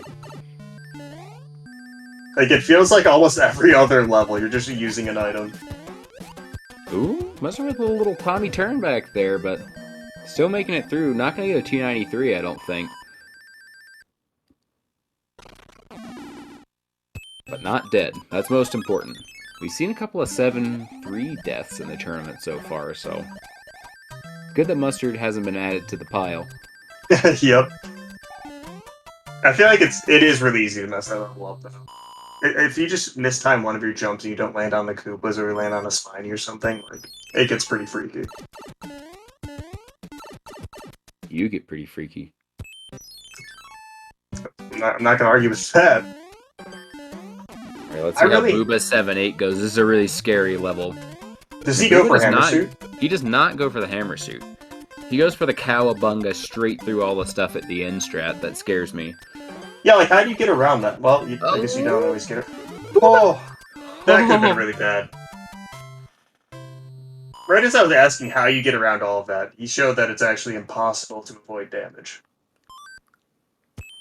Like, it feels like almost every other level, you're just using an item. Ooh, must have been a little Tommy turn back there, but still making it through. Not going to get a 293, I don't think. But not dead. That's most important. We've seen a couple of 7-3 deaths in the tournament so far, so... Good that Mustard hasn't been added to the pile. Yep. I feel like it is really easy to mess that level up, though. If you just mistime one of your jumps and you don't land on the Koopas or land on a Spiny or something, like, it gets pretty freaky. You get pretty freaky. I'm not gonna argue with that. Alright, let's see how Booba7-8 goes. This is a really scary level. Does he go for Hammer Suit? He does not go for the Hammer Suit. He goes for the Cowabunga straight through all the stuff at the end strat. That scares me. Yeah, like, how do you get around that? Well, I guess you don't always get it. Oh! That could have been really bad. Right as I was asking how you get around all of that, he showed that it's actually impossible to avoid damage.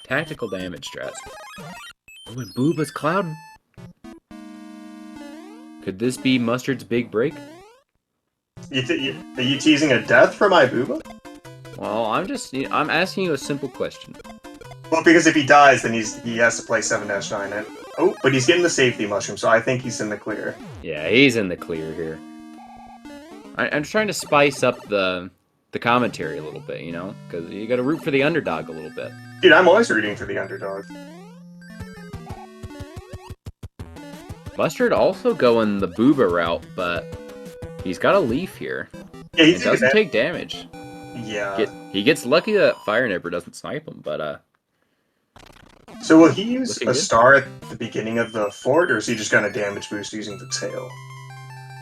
Tactical damage strats. Oh, and Booba's clouding. Could this be Mustard's big break? Are you teasing a death from ibuba? Well, I'm asking you a simple question. Well, because if he dies, then he has to play 7-9. And, oh, but he's getting the safety mushroom, so I think he's in the clear. Yeah, he's in the clear here. I'm just trying to spice up the commentary a little bit, you know? Because you gotta root for the underdog a little bit. Dude, I'm always rooting for the underdog. Mustard also going the Booba route, but he's got a leaf here. Yeah, he doesn't take damage. Yeah. He gets lucky that Fire Nipper doesn't snipe him, but So will he use a star at the beginning of the fort, or is he just gonna damage boost using the tail?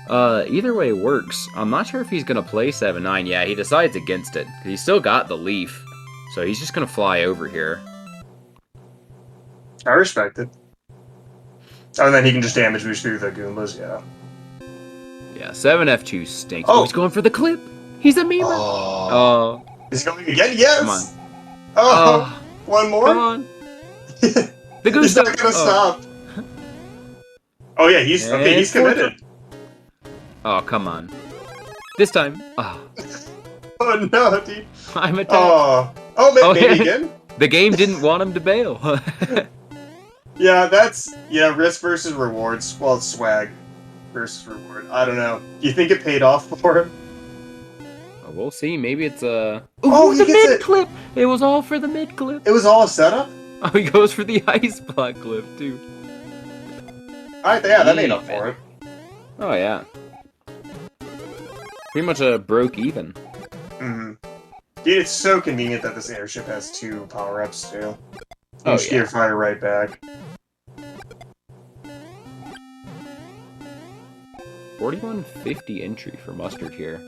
Either way works. I'm not sure if he's gonna play 7-9. Yeah, he decides against it. He's still got the leaf, so he's just gonna fly over here. I respect it. Oh, and then he can just damage boost through the Goombas, yeah. Yeah, 7F2 stinks. Oh, he's going for the clip! He's a memer! Oh. Is he going again? Yes! Come on. Oh, one more? Come on. The goose He's not gonna stop. Oh yeah, he's committed. Oh, come on. This time. Oh, oh no, dude. I'm attacked. Oh, maybe again? The game didn't want him to bail. Yeah, risk versus rewards. Well, it's swag versus reward. I don't know. Do you think it paid off for him? We'll see. Maybe it's a... Oh, the mid clip! It was all for the mid clip. It was all a setup? Oh, he goes for the ice block clip, too. Alright, yeah, that made up for it. Oh, yeah. Pretty much a broke even. Mm-hmm. Dude, it's so convenient that this airship has 2 power-ups, too. Oh, just gear fire right back. 4150 entry for Mustard here.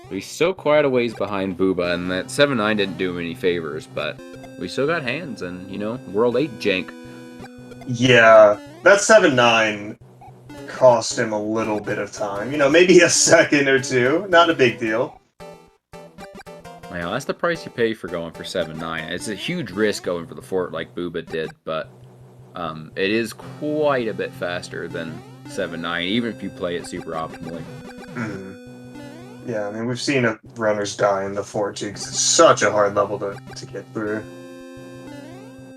He's still quite a ways behind Booba, and that 7-9 didn't do him any favors, but we still got hands, and, you know, World 8 jank. Yeah, that 7-9 cost him a little bit of time. You know, maybe a second or two. Not a big deal. Well, that's the price you pay for going for 7-9. It's a huge risk going for the fort like Booba did, but it is quite a bit faster than 7-9, even if you play it super optimally. Mm. Yeah, I mean, we've seen runners die in the fort, too, because it's such a hard level to get through.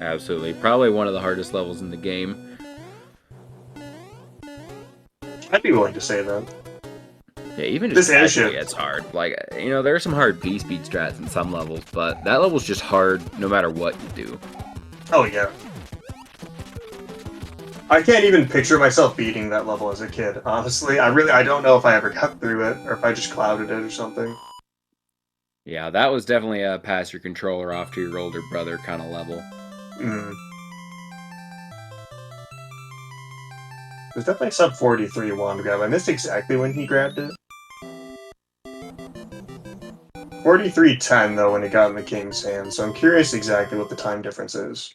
Absolutely. Probably one of the hardest levels in the game. I'd be willing to say that. Yeah, even just casually, it's hard. Like, you know, there are some hard P-speed strats in some levels, but that level's just hard no matter what you do. Oh, yeah. I can't even picture myself beating that level as a kid, honestly. I don't know if I ever got through it, or if I just clouded it or something. Yeah, that was definitely a pass your controller off to your older brother kind of level. Mm. There's definitely sub 43 wand grab. I missed exactly when he grabbed it. 43:10 though when it got in the king's hand, so I'm curious exactly what the time difference is.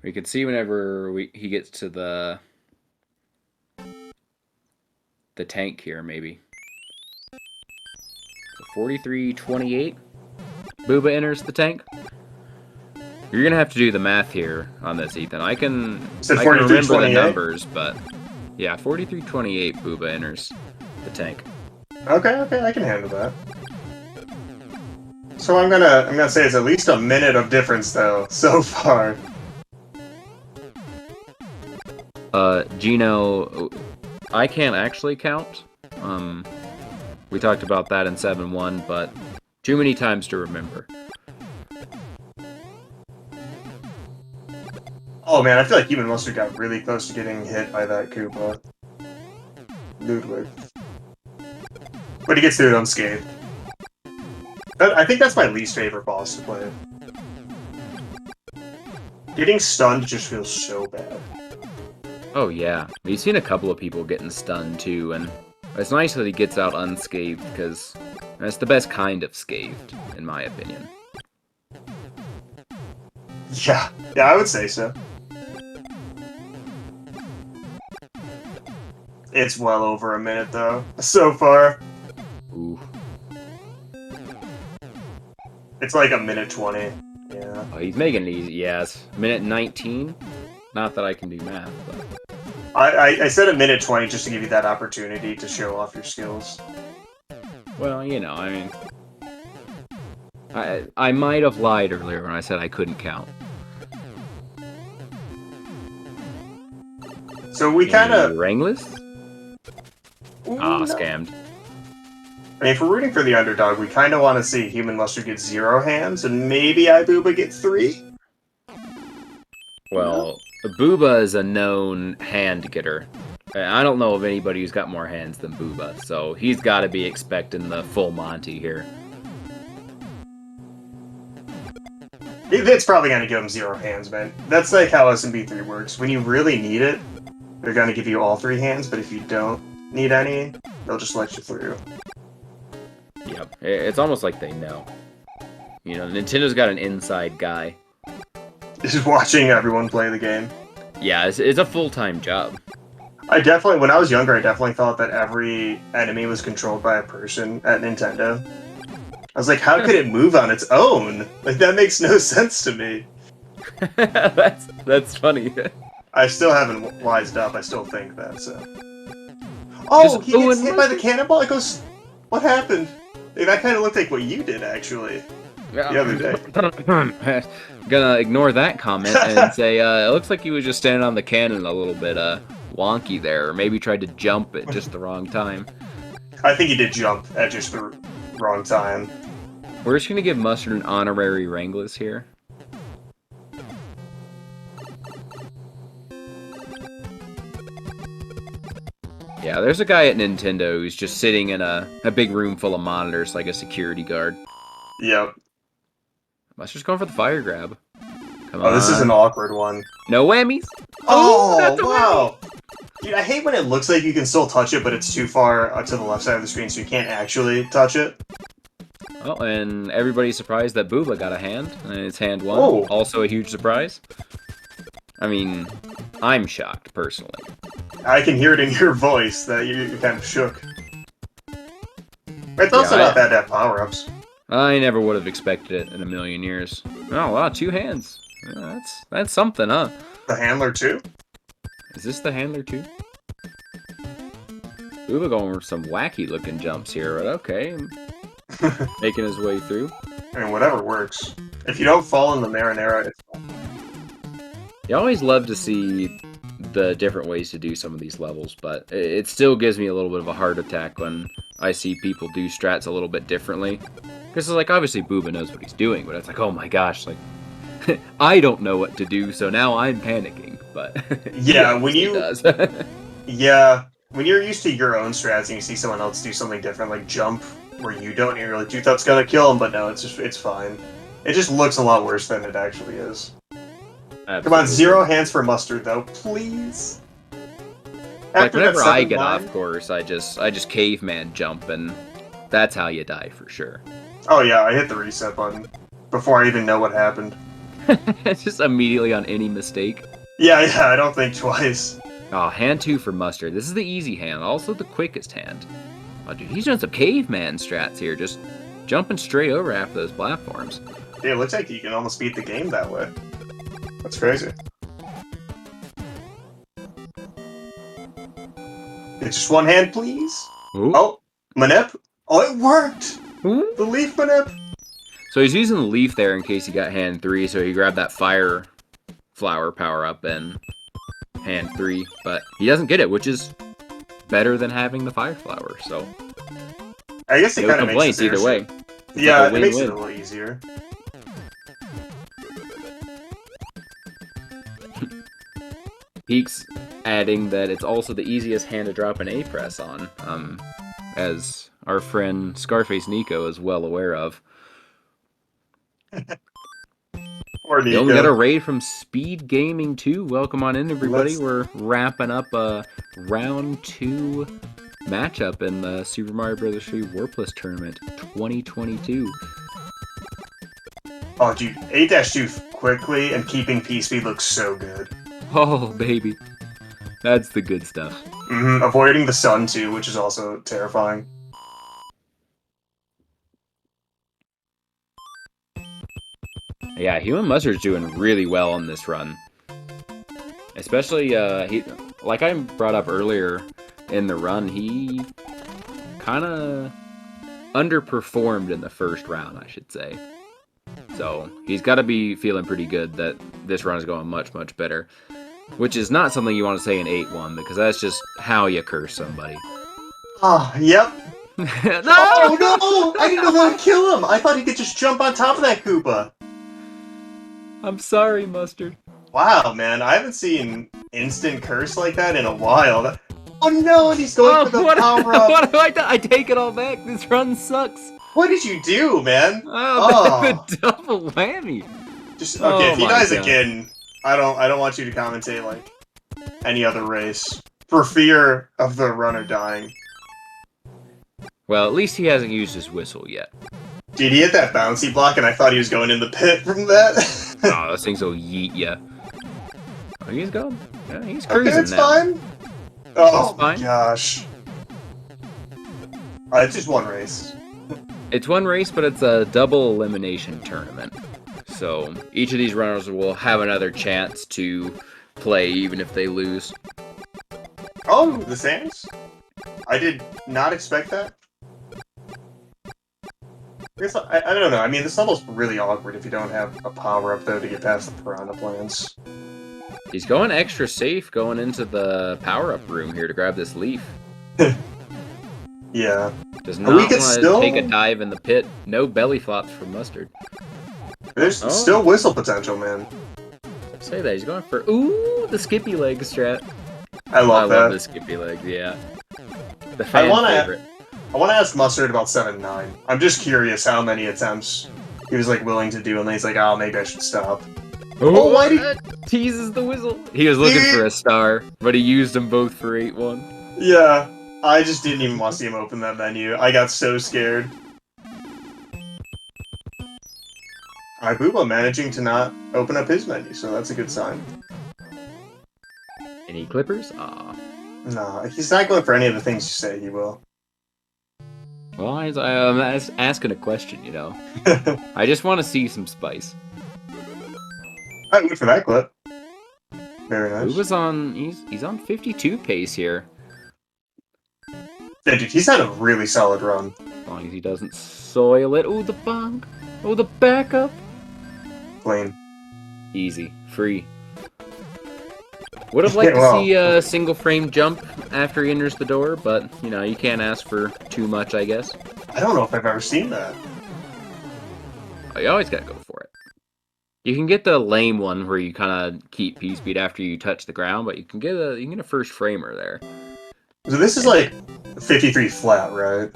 We can see whenever he gets to the tank here, maybe. So 43:28. Booba enters the tank. You're gonna have to do the math here on this, Ethan. I can remember the numbers, but yeah, 43:28. Booba enters the tank. Okay, I can handle that. So I'm gonna say it's at least a minute of difference though so far. Gino, I can't actually count. We talked about that in 7-1, but Too many times to remember. Oh man, I feel like HUmanMustard got really close to getting hit by that Koopa. Ludwig. But he gets through it unscathed. I think that's my least favorite boss to play. Getting stunned just feels so bad. Oh yeah, we've seen a couple of people getting stunned too, and it's nice that he gets out unscathed, because that's the best kind of scathed, in my opinion. Yeah, I would say so. It's well over a minute, though, so far. Ooh. It's like a minute 20. Yeah. Oh, he's making it easy, yes. Minute 19? Not that I can do math, but... I said a minute 20 just to give you that opportunity to show off your skills. Well, you know, I mean... I might have lied earlier when I said I couldn't count. So we kind of... Wranglers? Ah, no. scammed. I mean, if we're rooting for the underdog, we kind of want to see HUmanMustard get 0 hands, and maybe ibuba get 3? Well, Booba is a known hand getter. I don't know of anybody who's got more hands than Booba, so he's got to be expecting the full Monty here. It's probably going to give him 0 hands, man. That's like how SMB3 works. When you really need it, they're going to give you all 3 hands, but if you don't need any, they'll just let you through. Yep, it's almost like they know. You know, Nintendo's got an inside guy. Just watching everyone play the game. Yeah, it's a full-time job. When I was younger, I definitely thought that every enemy was controlled by a person at Nintendo. I was like, how could it move on its own? Like, that makes no sense to me. that's funny. I still haven't wised up, I still think that, so... Oh, he gets hit by the cannonball? It goes... What happened? That kind of looked like what you did, actually. The other day. Gonna ignore that comment and say, it looks like he was just standing on the cannon a little bit, wonky there, or maybe tried to jump at just the wrong time. I think he did jump at just the wrong time. We're just gonna give Mustard an honorary Wranglers here. Yeah, there's a guy at Nintendo who's just sitting in a big room full of monitors like a security guard. Yep. Mustard's going for the fire grab. Come on. Oh, this is an awkward one. No whammies. Oh, wow. Dude, I hate when it looks like you can still touch it, but it's too far to the left side of the screen, so you can't actually touch it. Oh, and everybody's surprised that Booba got a hand, and it's hand 1. Oh. Also a huge surprise. I mean, I'm shocked, personally. I can hear it in your voice that you're kind of shook. It's also not bad to have power-ups. I never would have expected it in a million years. Oh, wow, 2 hands. Yeah, that's something, huh? The handler, too? Is this the handler, too? Booba going for some wacky-looking jumps here, but okay. Making his way through. I mean, whatever works. If you don't fall in the marinara, it's fine. You always love to see the different ways to do some of these levels, but it still gives me a little bit of a heart attack when I see people do strats a little bit differently. Because it's like, obviously Booba knows what he's doing, but it's like, oh my gosh, like, I don't know what to do, so now I'm panicking, but... Yeah, when you... does. Yeah, when you're used to your own strats and you see someone else do something different, like jump where you don't, and you're like, dude, that's gonna kill him, but no, it's fine. It just looks a lot worse than it actually is. Absolutely. Come on, 0 hands for Mustard, though, please. Like, whenever I get line, off course, I just caveman jump, and that's how you die for sure. Oh yeah, I hit the reset button before I even know what happened. Just immediately on any mistake. Yeah, I don't think twice. Oh, hand 2 for Mustard. This is the easy hand, also the quickest hand. Oh, dude, he's doing some caveman strats here, just jumping straight over after those platforms. Yeah, it looks like you can almost beat the game that way. That's crazy. It's just 1 hand, please. Ooh. Oh, Manip. Oh, it worked! Ooh. The leaf Manip. So he's using the leaf there in case he got hand 3, so he grabbed that fire flower power up in hand 3, but he doesn't get it, which is better than having the fire flower, so I guess it no kind of complaints makes either way. Yeah, like a it makes it win-win. a little easier. Peaks adding that it's also the easiest hand to drop an A press on, as our friend Scarface Nico is well aware of. Or Then we got a Nico. raid from SpeedGaming 2. Welcome on in, everybody. Let's- We're wrapping up a round 2 matchup in the Super Mario Bros. 3 Warpless Tournament 2022. Oh, dude, 8-2 quickly and keeping P-Speed looks so good. Oh, baby. That's the good stuff. Avoiding the sun, too, which is also terrifying. Yeah, HUmanMustard's doing really well on this run. Especially, he, like I brought up earlier in the run, he kind of underperformed in the first round, I should say. So, he's got to be feeling pretty good that this run is going much, much better. Which is not something you want to say in 8-1, because that's just how you curse somebody. Ah, yep. No! Oh, no! I didn't know that would kill him! I thought he could just jump on top of that Koopa! I'm sorry, Mustard. Wow, man, I haven't seen instant curse like that in a while. Oh no, and he's going for the power-up! What do I do? I take it all back. This run sucks. What did you do, man? Oh, the double whammy. Just okay. Oh If he my dies God. again, I don't want you to commentate like any other race for fear of the runner dying. Well, at least he hasn't used his whistle yet. Dude, he hit that bouncy block, and I thought he was going in the pit from that. Oh, those things will yeet ya. Oh, he's going. Yeah, he's Okay, cruising it's now. fine. Oh my fine. gosh. It's just one race. It's one race, but it's a double elimination tournament. So each of these runners will have another chance to play, even if they lose. Oh, the Sands? I did not expect that. I don't know. I mean, this level's really awkward if you don't have a power-up, though, to get past the Piranha plants. He's going extra safe going into the power-up room here to grab this leaf. Yeah. Does We not want could to still- take a dive in the pit. No belly flops from Mustard. There's Oh. still whistle potential, man. Say that. He's going for... Ooh, the skippy leg strat. I love that. love the skippy legs, yeah. The fan wanna- favorite. I want to ask Mustard about 7-9. I'm just curious how many attempts he was like willing to do, and then he's like, oh, maybe I should stop. Oh, why did- Teases the whistle. He was looking for a star, but he used them both for 8-1. Yeah, I just didn't even want to see him open that menu. I got so scared. Ibuba managing to not open up his menu, so that's a good sign. Any clippers? Aw. Nah, he's not going for any of the things you say he will. Well, I'm asking a question, you know. I just want to see some spice. I went for that clip. Very nice. Uba's on... He's on 52 pace here. Yeah, dude, he's had a really solid run. As long as he doesn't soil it. Oh, the bong. Oh, the backup. Clean. Easy. Free. Would have liked to see a single frame jump after he enters the door, but, you know, you can't ask for too much, I guess. I don't know if I've ever seen that. Oh, you always gotta go for it. You can get the lame one where you kind of keep P-speed after you touch the ground, but you can get a first framer there. So this is like 53 flat, right?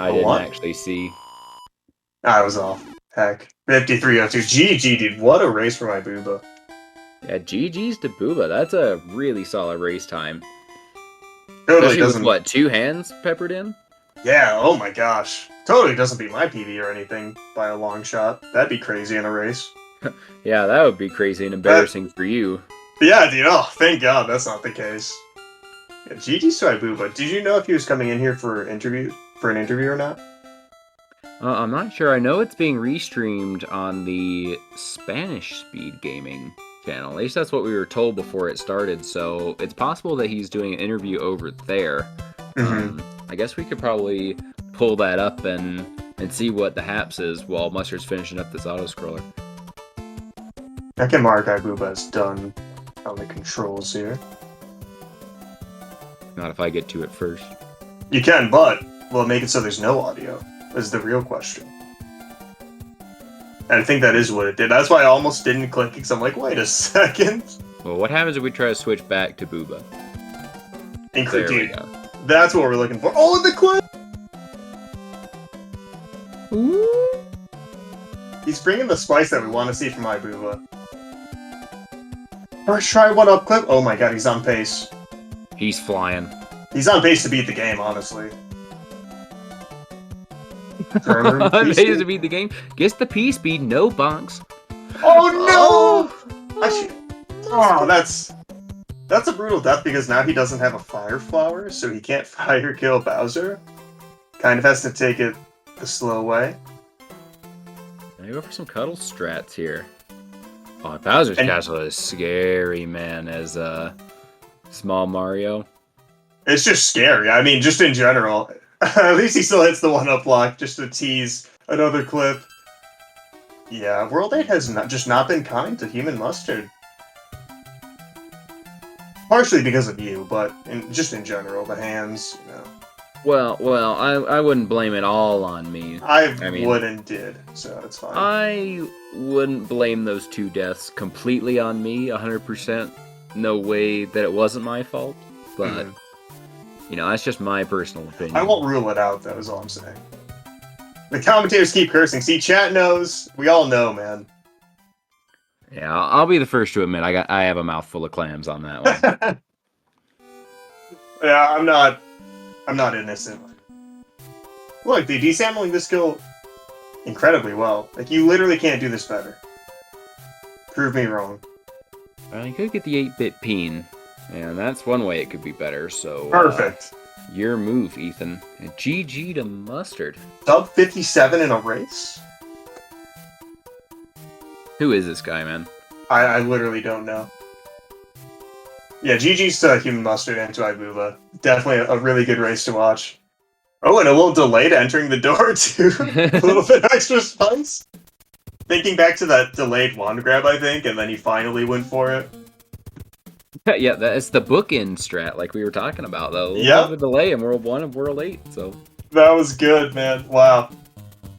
I didn't what? actually see. I was off. Heck. 5302. GG, dude. What a race for my Booba. Yeah, GG's to Booba. That's a really solid race time. Totally Especially with, doesn't. what, 2 hands peppered in? Yeah, oh my gosh. Totally doesn't beat my PB or anything by a long shot. That'd be crazy in a race. Yeah, that would be crazy and embarrassing for you. But yeah, dude. Oh, thank God that's not the case. Yeah, GG's to Ibuba. Did you know if he was coming in here for an interview or not? I'm not sure. I know it's being restreamed on the Spanish Speed Gaming channel. At least that's what we were told before it started. So it's possible that he's doing an interview over there. I guess we could probably pull that up and see what the haps is while Mustard's finishing up this auto-scroller. I can mark Ibuba as done on the controls here. Not if I get to it first. You can, but we'll make it so there's no audio. is the real question. And I think that is what it did. That's why I almost didn't click, because I'm like, wait a second. Well, what happens if we try to switch back to Booba? There we go. That's what we're looking for. Oh, the clip! Ooh. He's bringing the spice that we want to see from ibuba. First try one up clip. Oh my god, he's on pace. He's flying. He's on pace to beat the game, honestly. On pace to beat the game. Gets the P speed, no bonks. Oh no! Oh, that's a brutal death because now he doesn't have a fire flower, so he can't fire kill Bowser. Kind of has to take it the slow way. I go for some cuddle strats here. Oh, Bowser's Castle is scary, man, as small Mario. It's just scary. I mean, just in general. At least he still hits the one-up block just to tease another clip. Yeah, World 8 has not been kind to HUmanMustard. Partially because of you, but just in general, the hands, you know. Well, I wouldn't blame it all on me. I mean, would and did, so it's fine. I wouldn't blame those two deaths completely on me, 100%. No way that it wasn't my fault, but, you know, that's just my personal opinion. I won't rule it out, though, is all I'm saying. The commentators keep cursing. See, chat knows. We all know, man. Yeah, I'll be the first to admit I have a mouthful of clams on that one. Yeah, I'm not innocent. Look, they're desampling this skill incredibly well. Like, you literally can't do this better. Prove me wrong. Well, you could get the 8-bit peen, and that's one way it could be better, so... Perfect. Your move, Ethan. GG to Mustard. Sub 57 in a race? Who is this guy, man? I literally don't know. Yeah, GG's to HUmanMustard and to ibuba. Definitely a really good race to watch. Oh, and a little delayed entering the door, too. A little bit extra spice. Thinking back to that delayed wand grab, I think, and then he finally went for it. Yeah, that's the bookend strat, like we were talking about, though. Yeah. The delay in World 1 and World 8, so... That was good, man. Wow.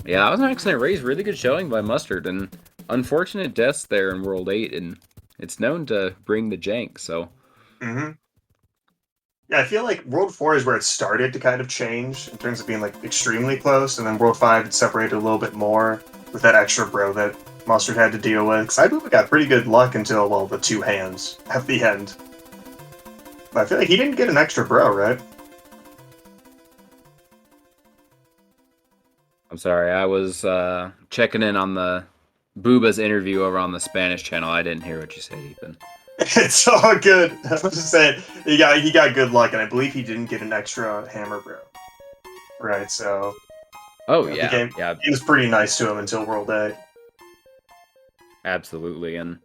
Yeah, that was an excellent race. Really good showing by Mustard, and unfortunate deaths there in World 8, and it's known to bring the jank, so... Yeah, I feel like World 4 is where it started to kind of change in terms of being like extremely close, and then World 5 it separated a little bit more with that extra bro that Mustard had to deal with. Because ibuba got pretty good luck until, well, the two hands at the end. But I feel like he didn't get an extra bro, right? I'm sorry, I was checking in on the Booba's interview over on the Spanish channel. I didn't hear what you said, Ethan. It's all good. I was just saying, he got good luck, and I believe he didn't get an extra hammer bro. Right, so... Oh, the yeah. game was pretty nice to him until World 8. Absolutely, and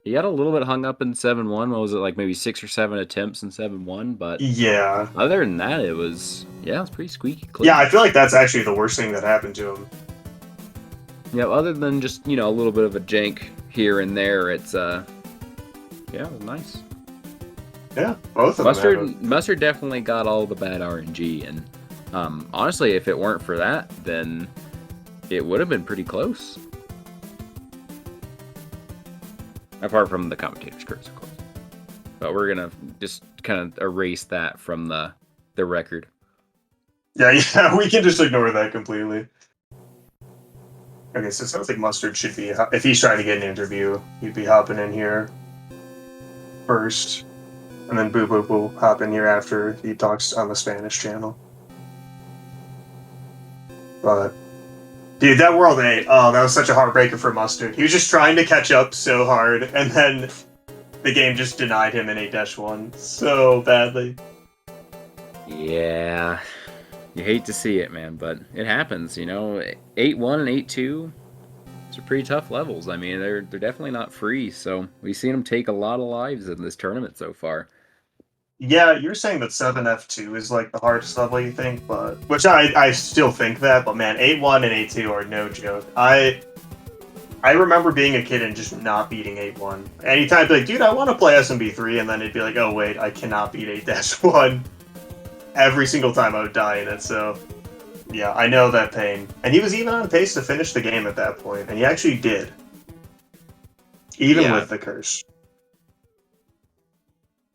he got a little bit hung up in 7-1. What was it, like maybe 6 or 7 attempts in 7-1? But yeah, other than that, it was pretty squeaky clean. Yeah, I feel like that's actually the worst thing that happened to him. Yeah, other than just, you know, a little bit of a jank here and there, it's, yeah, it was nice. Yeah, both of them. Mustard definitely got all the bad RNG, and honestly, if it weren't for that, then it would have been pretty close. Apart from the commentator's curse, of course. But we're gonna just kind of erase that from the record. Yeah, we can just ignore that completely. Okay, so it sounds like Mustard should be, if he's trying to get an interview, he'd be hopping in here first. And then Boo Boo will hop in here after he talks on the Spanish channel. But, dude, that World 8, oh, that was such a heartbreaker for Mustard. He was just trying to catch up so hard, and then the game just denied him in 8-1 so badly. Yeah, you hate to see it, man, but it happens, you know. 8-1 and 8-2, those are pretty tough levels. I mean, they're definitely not free, so we've seen them take a lot of lives in this tournament so far. Yeah, you're saying that 7F2 is like the hardest level, you think, but which I still think that, but man, 8-1 and 8-2 are no joke. I remember being a kid and just not beating 8-1. Anytime I'd be like, dude, I want to play SMB3, and then it'd be like, oh wait, I cannot beat 8-1. Every single time I would die in it, so Yeah, I know that pain. And he was even on pace to finish the game at that point, and he actually did. Even with the curse.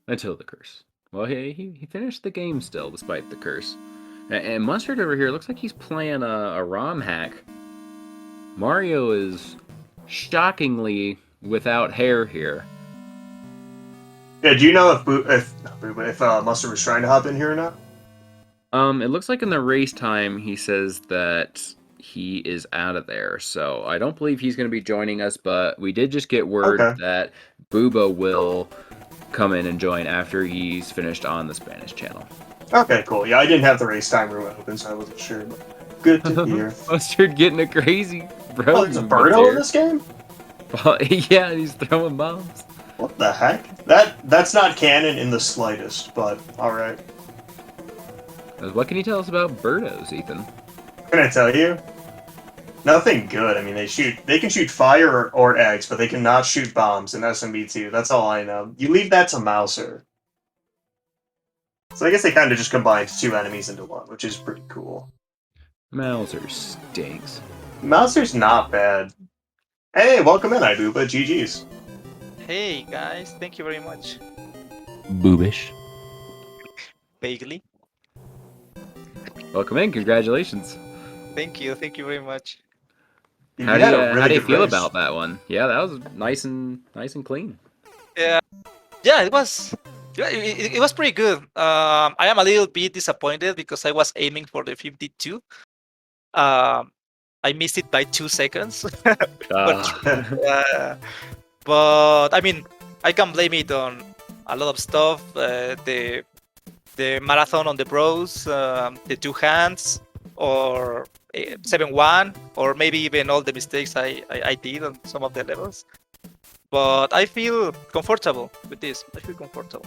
Until the curse. Well, he finished the game still, despite the curse. And Mustard over here looks like he's playing a ROM hack. Mario is shockingly without hair here. Yeah, do you know if Mustard was trying to hop in here or not? It looks like in the race time he says that he is out of there, so I don't believe he's going to be joining us. But we did just get word that Booba will come in and join after he's finished on the Spanish channel. Okay, cool. Yeah, I didn't have the race time room open, so I wasn't sure. But good to hear. Mustard getting a crazy bro. Oh, there's a Birdo in this game? Yeah, he's throwing bombs. What the heck? That's not canon in the slightest, but alright. What can you tell us about Birdos, Ethan? What can I tell you? Nothing good. I mean, they can shoot fire or eggs, but they cannot shoot bombs in SMB2. That's all I know. You leave that to Mouser. So I guess they kind of just combined two enemies into one, which is pretty cool. Mouser stinks. Mouser's not bad. Hey, welcome in, ibuba. GG's. Hey guys, thank you very much. Boobish. Vaguely. Welcome in. Congratulations. Thank you very much. How do you feel about that one? Yeah, that was nice and clean. Yeah, it was. It was pretty good. I am a little bit disappointed because I was aiming for the 52. I missed it by 2 seconds. But I mean, I can blame it on a lot of stuff. The marathon on the bros, the 2 hands, or 7-1, or maybe even all the mistakes I did on some of the levels. But I feel comfortable with this. I feel comfortable.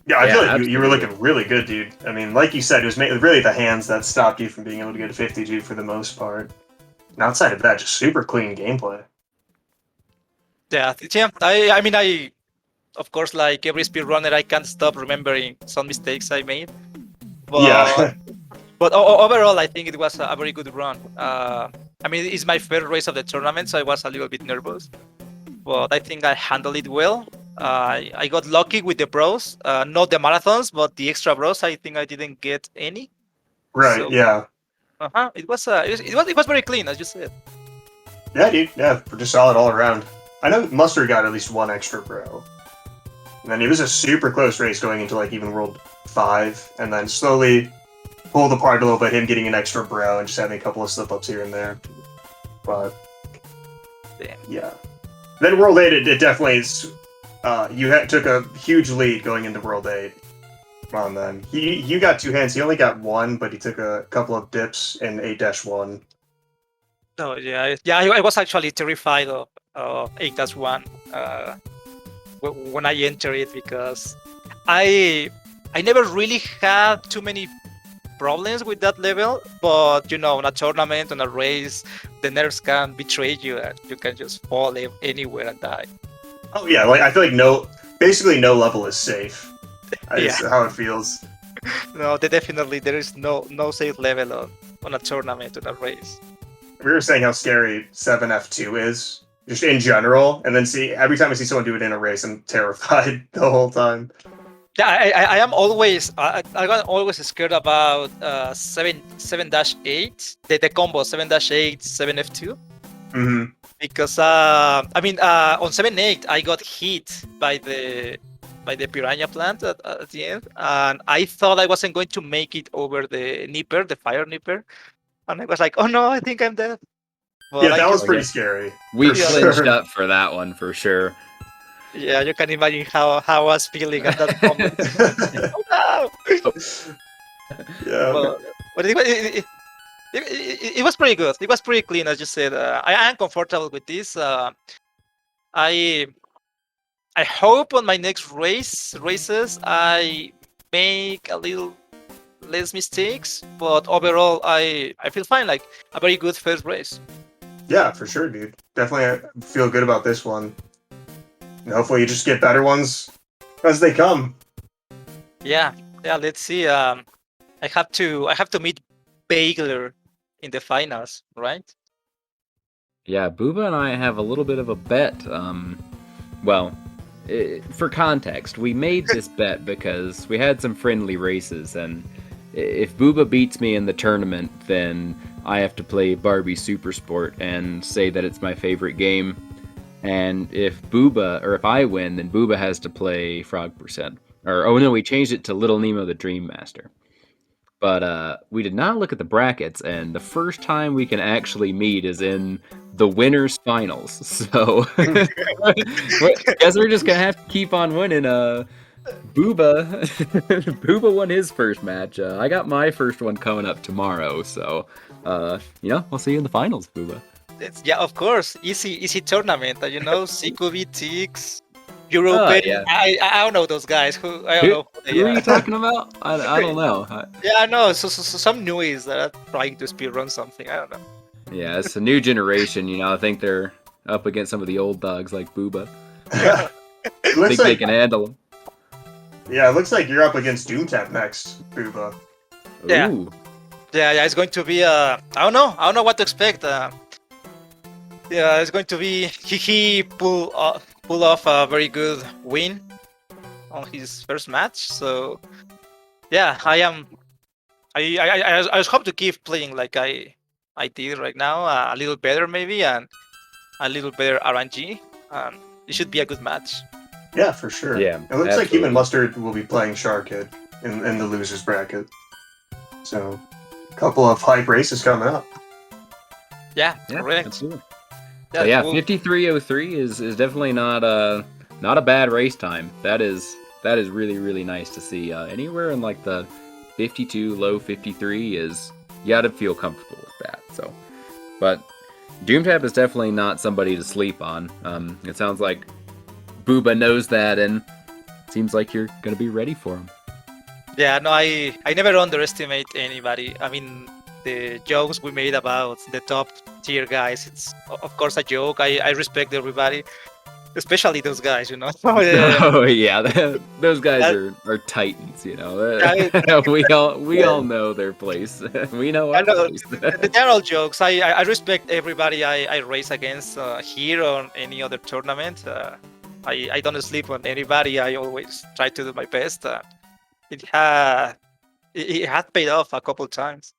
Yeah, I feel like you were looking really good, dude. I mean, like you said, it was really the hands that stopped you from being able to get a 50G for the most part. And outside of that, just super clean gameplay. Yeah, I mean, of course, like every speedrunner, I can't stop remembering some mistakes I made. But, yeah. But overall, I think it was a very good run. I mean, it's my first race of the tournament, so I was a little bit nervous. But I think I handled it well. I got lucky with the bros, not the marathons, but the extra bros. I think I didn't get any. Right. So, yeah. It was very clean, as you said. Yeah, dude. Yeah, pretty solid all around. I know Mustard got at least one extra bro. And then it was a super close race going into like even World 5, and then slowly pulled apart a little bit, him getting an extra bro and just having a couple of slip-ups here and there. But yeah. Then World 8, it definitely is. Took a huge lead going into World 8. On then. You got 2 hands. He only got 1, but he took a couple of dips in 8-1. Oh, yeah. I was actually terrified of 8-1 when I entered it, because I never really had too many problems with that level, but you know, in a tournament, on a race, the nerves can betray you and you can just fall anywhere and die. Oh yeah, like I feel like basically no level is safe. That's how it feels. No, there is no safe level on a tournament, on a race. We were saying how scary 7F2 is, just in general, and then every time I see someone do it in a race, I'm terrified the whole time. Yeah, I am always scared about 7-8, the combo 7-8, 7F2. Mm-hmm. Because on 7-8 I got hit by the piranha plant at the end, and I thought I wasn't going to make it over the nipper, the fire nipper, and I was like, oh no, I think I'm dead. But yeah, that was pretty scary. We flinched up for that one for sure. Yeah, you can imagine how I was feeling at that moment. Oh, no! Yeah, but it was pretty good. It was pretty clean, as you said. I am comfortable with this. I hope on my next races I make a little less mistakes, but overall I feel fine. Like a very good first race. Yeah, for sure, dude. Definitely feel good about this one. And hopefully you just get better ones as they come. Yeah. Let's see. I have to meet Bagler in the finals, right? Yeah, Booba and I have a little bit of a bet. Well, for context, we made this bet because we had some friendly races, and if Booba beats me in the tournament, then I have to play Barbie Supersport and say that it's my favorite game. And if I win, then Booba has to play Frog Percent. Or, oh no, we changed it to Little Nemo the Dream Master. But we did not look at the brackets, and the first time we can actually meet is in the winners finals. So guess we're just gonna have to keep on winning. Booba Booba won his first match. I got my first one coming up tomorrow. So we'll see you in the finals, Booba. Yeah, of course. Easy tournament. CQB, Tix, European. Yeah. I don't know those guys. I don't know. Who are you talking about? I don't know. Yeah, I know. So some newies that are trying to speedrun something. I don't know. Yeah, it's a new generation. I think they're up against some of the old dogs like Booba. Yeah. It looks think like they can handle them. Yeah, it looks like you're up against DoomTap next, Booba. Yeah. Ooh. Yeah, it's going to be I don't know what to expect. Yeah, it's going to be he pull off a very good win on his first match. So yeah, I just hope to keep playing like I did right now, a little better maybe, and a little better RNG. It should be a good match. Yeah, for sure. Yeah, it looks like absolutely. HUmanMustard will be playing Sharkid in the losers bracket. So, a couple of hype races coming up. Yeah, Yeah, correct. absolutely. Yeah, So yeah, cool. 53:03 is definitely not a bad race time. That is really, really nice to see. Anywhere in like the 52, low 53 is, you gotta feel comfortable with that. So, but DoomTap is definitely not somebody to sleep on. It sounds like Booba knows that, and seems like you're gonna be ready for him. Yeah, no, I never underestimate anybody. I mean, the jokes we made about the top tier guys, it's of course a joke. I respect everybody, especially those guys, Oh yeah, those guys are titans. We all know their place. We know our place. The general jokes. I respect everybody I race against here or any other tournament. I don't sleep on anybody. I always try to do my best. It had paid off a couple times.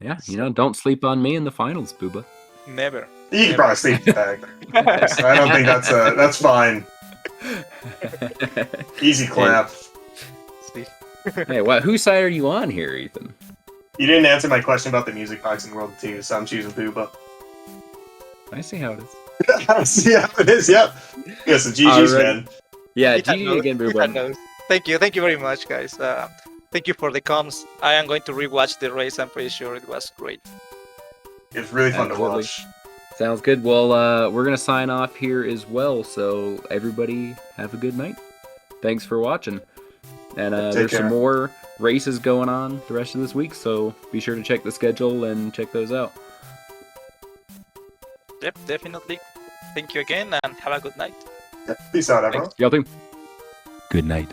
Yeah, don't sleep on me in the finals, Booba. Never. You can probably sleep back. I don't think that's fine. Easy clap. Hey, whose side are you on here, Ethan? You didn't answer my question about the music box in World 2, so I'm choosing Booba. I see how it is. See how it is, yep. Yeah, so GG's, Alright. man. Yeah, Ethan GG knows. again, Ethan Booba. knows. Thank you very much, guys. Thank you for the comms. I am going to rewatch the race. I'm pretty sure it was great. It was really fun Absolutely. to watch. Sounds good. Well, we're gonna sign off here as well. So everybody, have a good night. Thanks for watching. And there's some more races going on the rest of this week, so be sure to check the schedule and check those out. Yep, definitely. Thank you again, and have a good night. Yeah, peace out, everyone. Y'all too. Good night.